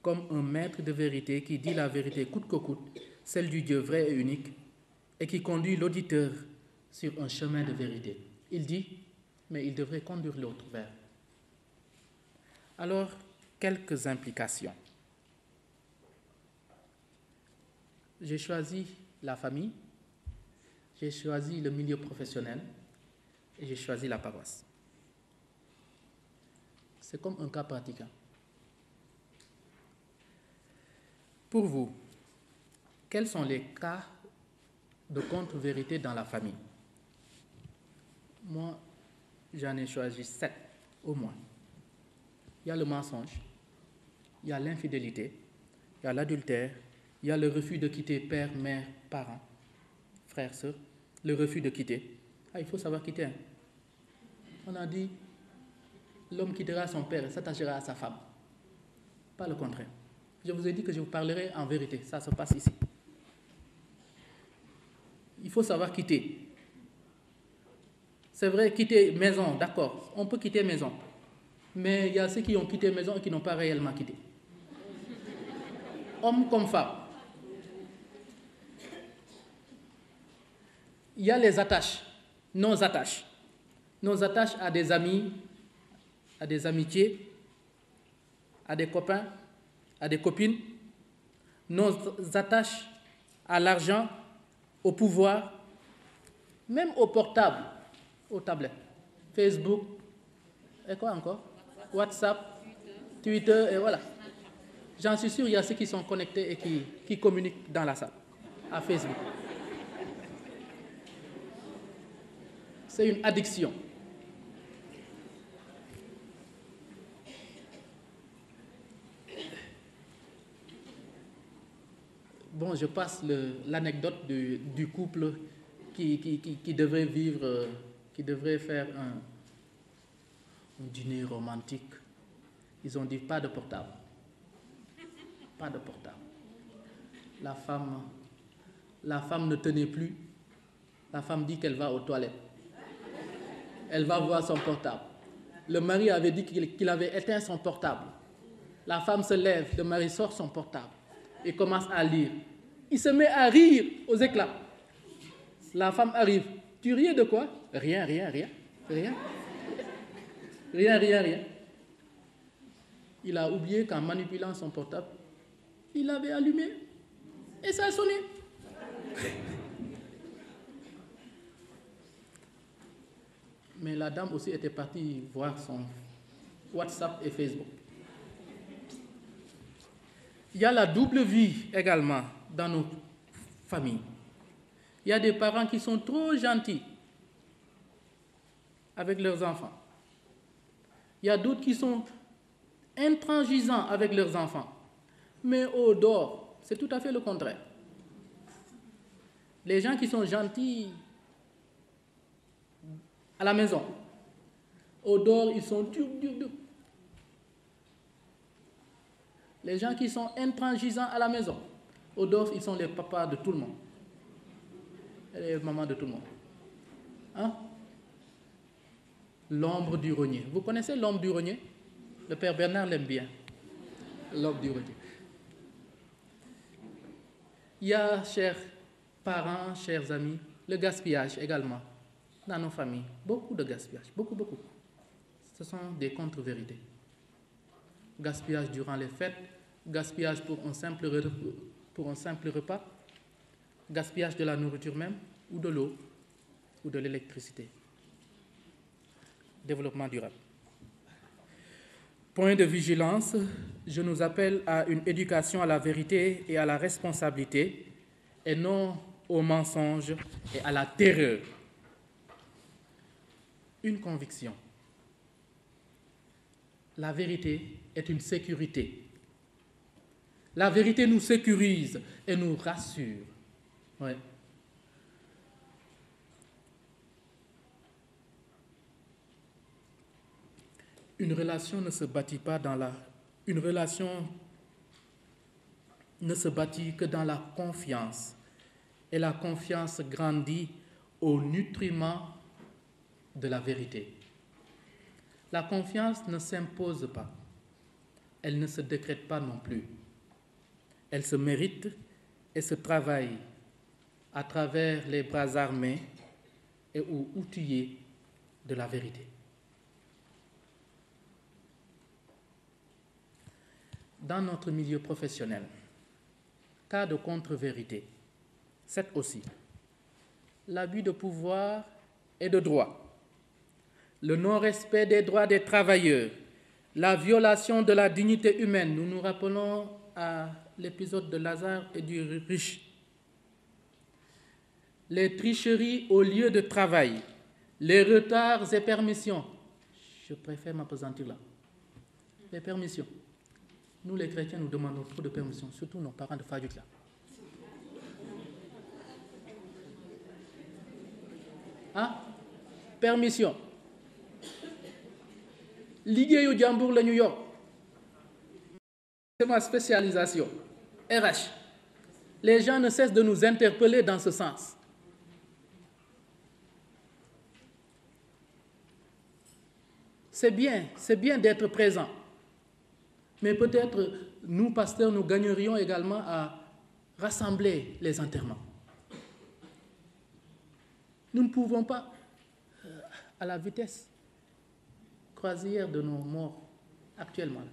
comme un maître de vérité qui dit la vérité coûte que coûte, celle du Dieu vrai et unique, et qui conduit l'auditeur sur un chemin de vérité. Il dit, mais il devrait conduire l'autre vers. Alors, quelques implications. J'ai choisi la famille, j'ai choisi le milieu professionnel et j'ai choisi la paroisse. C'est comme un cas pratique. Pour vous, quels sont les cas de contre-vérité dans la famille? Moi, j'en ai choisi 7 au moins. Il y a le mensonge, il y a l'infidélité, il y a l'adultère, il y a le refus de quitter père, mère, parents, frères, sœurs, le refus de quitter. Il faut savoir quitter. On a dit, l'homme quittera son père et s'attachera à sa femme. Pas le contraire. Je vous ai dit que je vous parlerai en vérité. Ça se passe ici. Il faut savoir quitter. C'est vrai, quitter maison, d'accord. On peut quitter maison. Mais il y a ceux qui ont quitté maison et qui n'ont pas réellement quitté. Homme comme femme. Il y a les attaches, nos attaches. Nos attaches à des amis, à des amitiés, à des copains, à des copines, nos attaches à l'argent, au pouvoir, même au portable, aux tablettes, Facebook, et quoi encore? WhatsApp, Twitter, et voilà. J'en suis sûr, il y a ceux qui sont connectés et qui communiquent dans la salle, à Facebook. C'est une addiction. Bon, je passe l'anecdote du couple qui devrait vivre, qui devrait faire un dîner romantique. Ils ont dit pas de portable. Pas de portable. La femme ne tenait plus. La femme dit qu'elle va aux toilettes. Elle va voir son portable. Le mari avait dit qu'il avait éteint son portable. La femme se lève, le mari sort son portable et commence à lire. Il se met à rire aux éclats. La femme arrive. Tu riais de quoi? Rien. Il a oublié qu'en manipulant son portable, il avait allumé et ça a sonné. Mais la dame aussi était partie voir son WhatsApp et Facebook. Il y a la double vie également dans nos familles. Il y a des parents qui sont trop gentils avec leurs enfants. Il y a d'autres qui sont intransigeants avec leurs enfants. Mais au dehors, c'est tout à fait le contraire. Les gens qui sont gentils à la maison, au dehors, ils sont durs. Les gens qui sont intransigeants à la maison, au dehors, ils sont les papas de tout le monde. Et les mamans de tout le monde. Hein? L'ombre du rognier. Vous connaissez l'ombre du rognier? Le père Bernard l'aime bien. L'ombre du rognier. Il y a, chers parents, chers amis, le gaspillage également dans nos familles. Beaucoup de gaspillage, beaucoup. Ce sont des contre-vérités. Gaspillage durant les fêtes, gaspillage pour un simple repas, gaspillage de la nourriture même, ou de l'eau, ou de l'électricité. Développement durable. Point de vigilance, je nous appelle à une éducation à la vérité et à la responsabilité, et non au mensonge et à la terreur. Une conviction. La vérité est une sécurité. La vérité nous sécurise et nous rassure. Ouais. Une relation ne se bâtit que dans la confiance. Et la confiance grandit au nutriment de la vérité. La confiance ne s'impose pas. Elle ne se décrète pas non plus. Elle se mérite et se travaille à travers les bras armés et ou outillés de la vérité. Dans notre milieu professionnel, cas de contre-vérité, c'est aussi l'abus de pouvoir et de droit, le non-respect des droits des travailleurs, la violation de la dignité humaine. Nous nous rappelons à l'épisode de Lazare et du riche. Les tricheries au lieu de travail, les retards et permissions. Je préfère m'appesantir là. Les permissions. Nous, les chrétiens, nous demandons trop de permissions, surtout nos parents de Fadjouk là. Hein? Permission. Liggéeyu jàmbur la ñu yor. C'est ma spécialisation. RH. Les gens ne cessent de nous interpeller dans ce sens. C'est bien d'être présent. Mais peut-être, nous, pasteurs, nous gagnerions également à rassembler les enterrements. Nous ne pouvons pas, à la vitesse croisière de nos morts actuellement.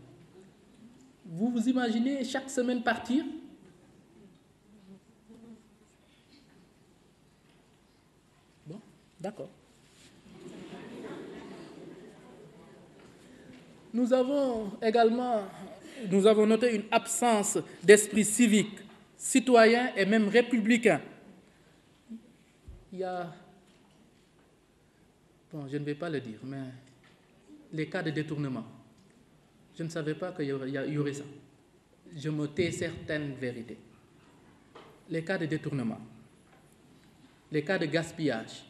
Vous vous imaginez chaque semaine partir? Bon, d'accord. Nous avons noté une absence d'esprit civique, citoyen et même républicain. Il y a, je ne vais pas le dire, mais les cas de détournement. Je ne savais pas qu'il y aurait ça. Je me tais certaines vérités. les cas de détournement, les cas de gaspillage,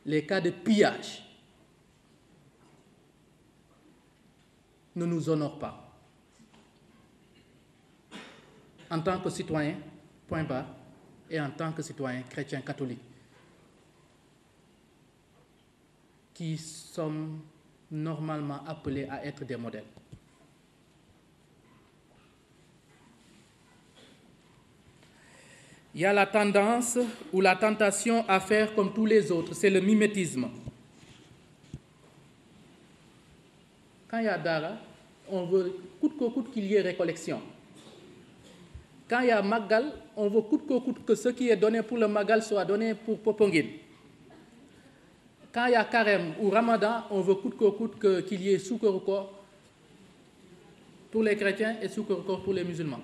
les cas de pillage ne nous honorent pas. En tant que citoyen, point barre, et en tant que citoyen chrétien catholique, qui sommes normalement appelés à être des modèles. Il y a la tendance ou la tentation à faire comme tous les autres, c'est le mimétisme. Quand il y a Dara, on veut coûte que coûte qu'il y ait récollection. Quand il y a Magal, on veut coûte que coûte que ce qui est donné pour le Magal soit donné pour Popongine. Quand il y a Carême ou Ramadan, on veut coûte que coûte qu'il y ait Soukoroko pour les chrétiens et Soukoroko pour les musulmans.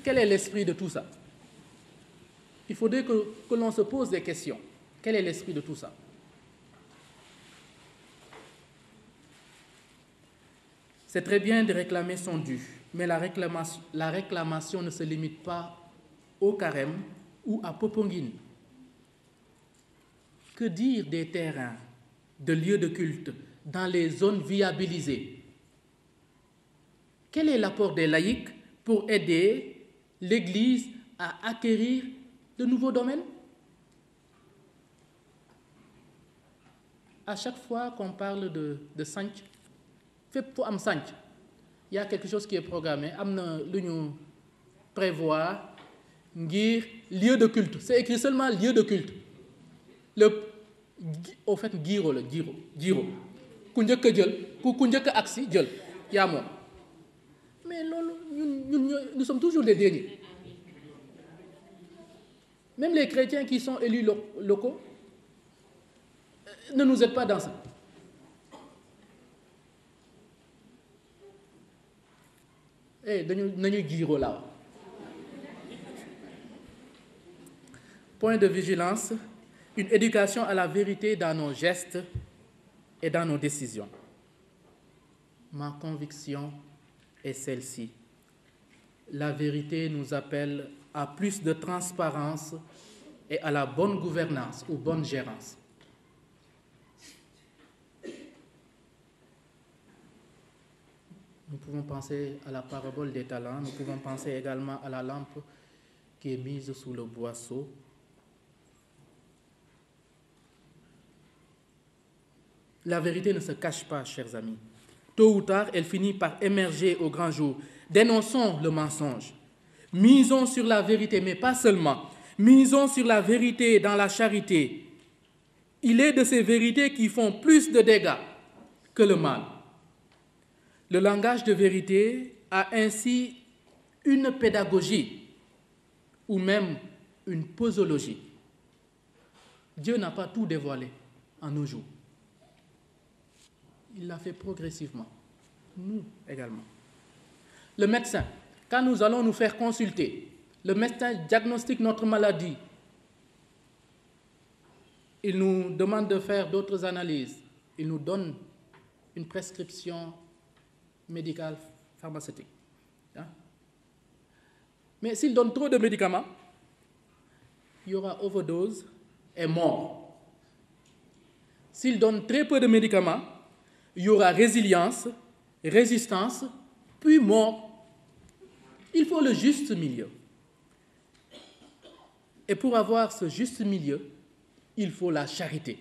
Quel est l'esprit de tout ça? Il faudrait que l'on se pose des questions. Quel est l'esprit de tout ça? C'est très bien de réclamer son dû, mais la réclamation ne se limite pas au Carême ou à Popongine. Que dire des terrains, de lieux de culte dans les zones viabilisées? Quel est l'apport des laïcs pour aider l'Église à acquérir de nouveaux domaines? À chaque fois qu'on parle de Sanch, fait pour am Sanch, il y a quelque chose qui est programmé. Amna l'union prévoir ngir lieu de culte. C'est écrit seulement lieu de culte. Au fait, giro. Ku njëkk a jël, ku njëkk a agsi jël, yaa moom. Mais nous sommes toujours les derniers. Même les chrétiens qui sont élus locaux ne nous aident pas dans ça. Nañu giro là. Point de vigilance, une éducation à la vérité dans nos gestes et dans nos décisions. Ma conviction est celle-ci. La vérité nous appelle à plus de transparence et à la bonne gouvernance ou bonne gérance. Nous pouvons penser à la parabole des talents, nous pouvons penser également à la lampe qui est mise sous le boisseau. La vérité ne se cache pas, chers amis. Tôt ou tard, elle finit par émerger au grand jour. Dénonçons le mensonge. Misons sur la vérité, mais pas seulement. Misons sur la vérité dans la charité. Il est de ces vérités qui font plus de dégâts que le mal. Le langage de vérité a ainsi une pédagogie ou même une posologie. Dieu n'a pas tout dévoilé en nos jours. Il l'a fait progressivement. Nous également. Le médecin, quand nous allons nous faire consulter, le médecin diagnostique notre maladie. Il nous demande de faire d'autres analyses. Il nous donne une prescription médicale pharmaceutique. Mais s'il donne trop de médicaments, il y aura overdose et mort. S'il donne très peu de médicaments, il y aura résilience, résistance, puis mort. Il faut le juste milieu. Et pour avoir ce juste milieu, il faut la charité.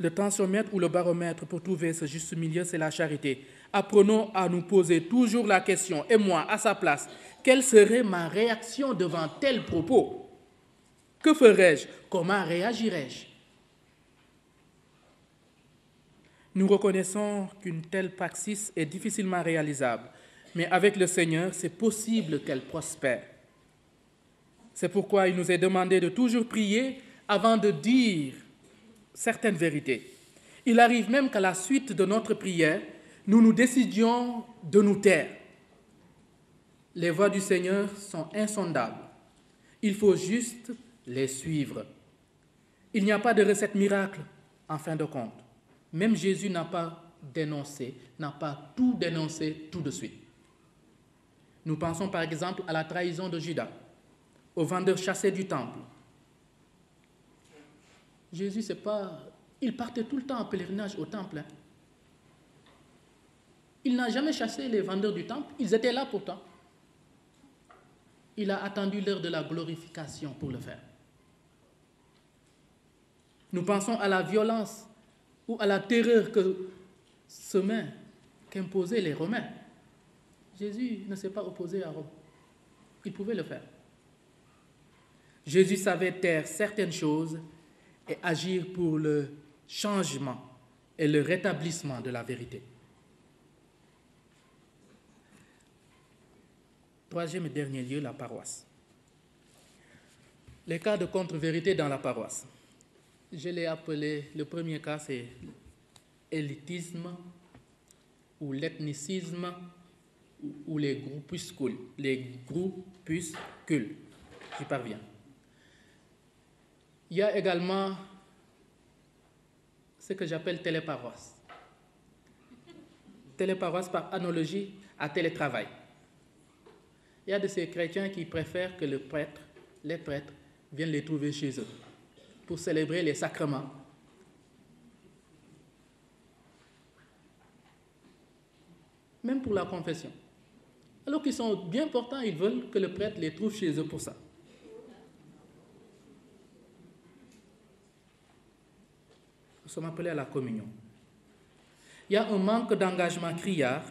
Le tensiomètre ou le baromètre pour trouver ce juste milieu, c'est la charité. Apprenons à nous poser toujours la question, et moi, à sa place, quelle serait ma réaction devant tel propos? Que ferais-je? Comment réagirais-je? Nous reconnaissons qu'une telle praxis est difficilement réalisable, mais avec le Seigneur, c'est possible qu'elle prospère. C'est pourquoi il nous est demandé de toujours prier avant de dire certaines vérités. Il arrive même qu'à la suite de notre prière, nous nous décidions de nous taire. Les voies du Seigneur sont insondables. Il faut juste les suivre. Il n'y a pas de recette miracle en fin de compte. Même Jésus n'a pas dénoncé, n'a pas tout dénoncé tout de suite. Nous pensons par exemple à la trahison de Judas, aux vendeurs chassés du temple. Jésus, il partait tout le temps en pèlerinage au temple. Il n'a jamais chassé les vendeurs du temple, ils étaient là pourtant. Il a attendu l'heure de la glorification pour le faire. Nous pensons à la violence ou à la terreur qu'imposaient les Romains. Jésus ne s'est pas opposé à Rome. Il pouvait le faire. Jésus savait taire certaines choses et agir pour le changement et le rétablissement de la vérité. Troisième et dernier lieu, la paroisse. Les cas de contre-vérité dans la paroisse. Je l'ai appelé, le premier cas, c'est l'élitisme ou l'ethnicisme ou les groupuscules. J'y parviens. Il y a également ce que j'appelle téléparoisse. Téléparoisse par analogie à télétravail. Il y a de ces chrétiens qui préfèrent que les prêtres viennent les trouver chez eux pour célébrer les sacrements. Même pour la confession. Alors qu'ils sont bien portants, ils veulent que le prêtre les trouve chez eux pour ça. Nous sommes appelés à la communion. Il y a un manque d'engagement criard.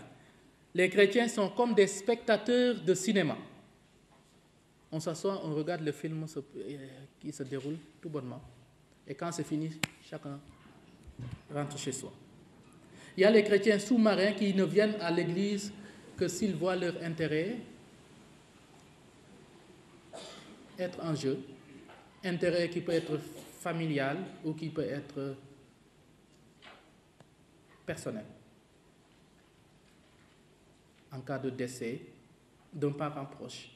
Les chrétiens sont comme des spectateurs de cinéma. On s'assoit, on regarde le film qui se déroule tout bonnement. Et quand c'est fini, chacun rentre chez soi. Il y a les chrétiens sous-marins qui ne viennent à l'église que s'ils voient leur intérêt être en jeu. Intérêt qui peut être familial ou qui peut être personnel. En cas de décès d'un parent proche,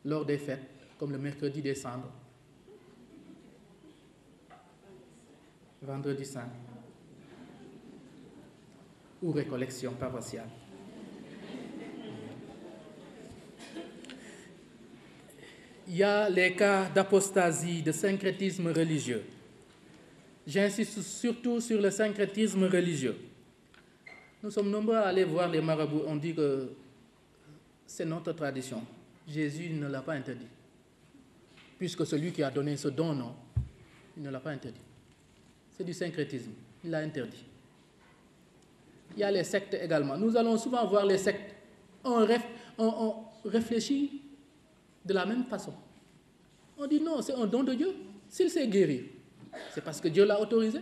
lors des fêtes, comme le mercredi des cendres, vendredi saint, ou récollection paroissiale. Il y a les cas d'apostasie, de syncrétisme religieux. J'insiste surtout sur le syncrétisme religieux. Nous sommes nombreux à aller voir les marabouts. On dit que c'est notre tradition. Jésus ne l'a pas interdit. Puisque celui qui a donné ce don, non, il ne l'a pas interdit. C'est du syncrétisme. Il l'a interdit. Il y a les sectes également. Nous allons souvent voir les sectes. On réfléchit de la même façon. On dit non, c'est un don de Dieu. S'il sait guérir, c'est parce que Dieu l'a autorisé.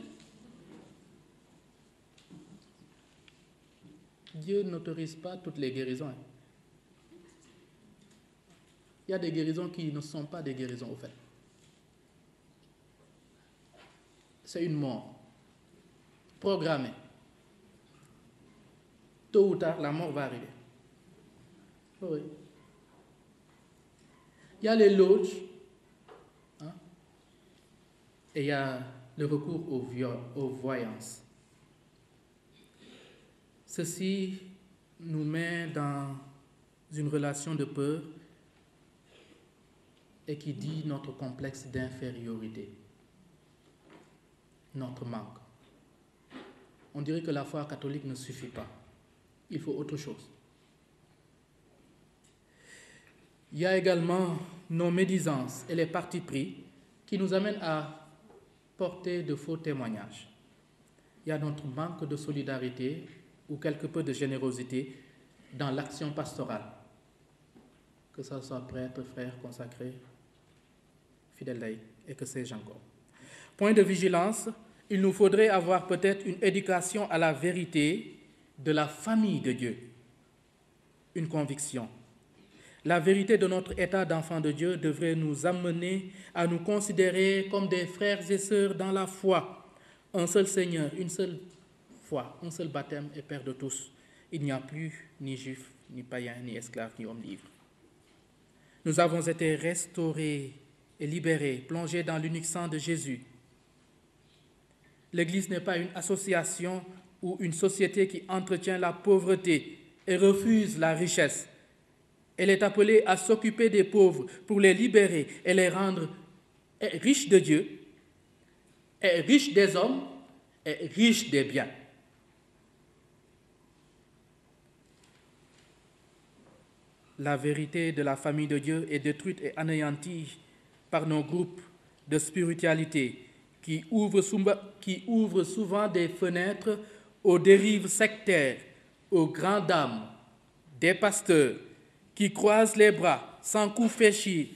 Dieu n'autorise pas toutes les guérisons. Il y a des guérisons qui ne sont pas des guérisons au fait. C'est une mort programmée. Tôt ou tard, la mort va arriver. Oui. Il y a les loges, et il y a le recours aux voyances. Ceci nous met dans une relation de peur et qui dit notre complexe d'infériorité, notre manque. On dirait que la foi catholique ne suffit pas. Il faut autre chose. Il y a également nos médisances et les partis pris qui nous amènent à porter de faux témoignages. Il y a notre manque de solidarité ou quelque peu de générosité dans l'action pastorale, que ce soit prêtre, frère, consacré, fidèle laïc et que sais-je encore. Point de vigilance, il nous faudrait avoir peut-être une éducation à la vérité de la famille de Dieu, une conviction. La vérité de notre état d'enfant de Dieu devrait nous amener à nous considérer comme des frères et sœurs dans la foi. Un seul Seigneur, une seule foi, un seul baptême et Père de tous. Il n'y a plus ni juif, ni païen, ni esclave, ni homme libre. Nous avons été restaurés et libérés, plongés dans l'unique sang de Jésus. L'Église n'est pas une association ou une société qui entretient la pauvreté et refuse la richesse. Elle est appelée à s'occuper des pauvres pour les libérer et les rendre riches de Dieu, et riches des hommes et riches des biens. La vérité de la famille de Dieu est détruite et anéantie par nos groupes de spiritualité qui ouvrent souvent des fenêtres aux dérives sectaires, aux grandes dames, des pasteurs qui croisent les bras sans coup férir,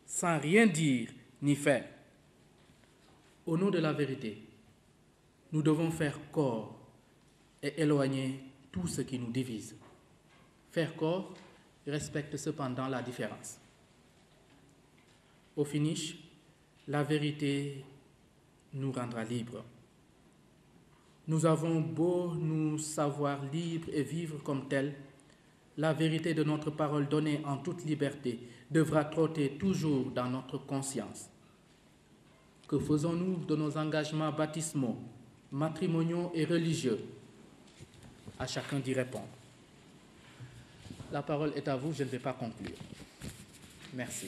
sans rien dire ni faire. Au nom de la vérité, nous devons faire corps et éloigner tout ce qui nous divise. Faire corps respecte cependant la différence. Au finish, la vérité nous rendra libres. Nous avons beau nous savoir libres et vivre comme tels, la vérité de notre parole donnée en toute liberté devra trotter toujours dans notre conscience. Que faisons-nous de nos engagements baptismaux, matrimoniaux et religieux? À chacun d'y répondre. La parole est à vous, je ne vais pas conclure. Merci.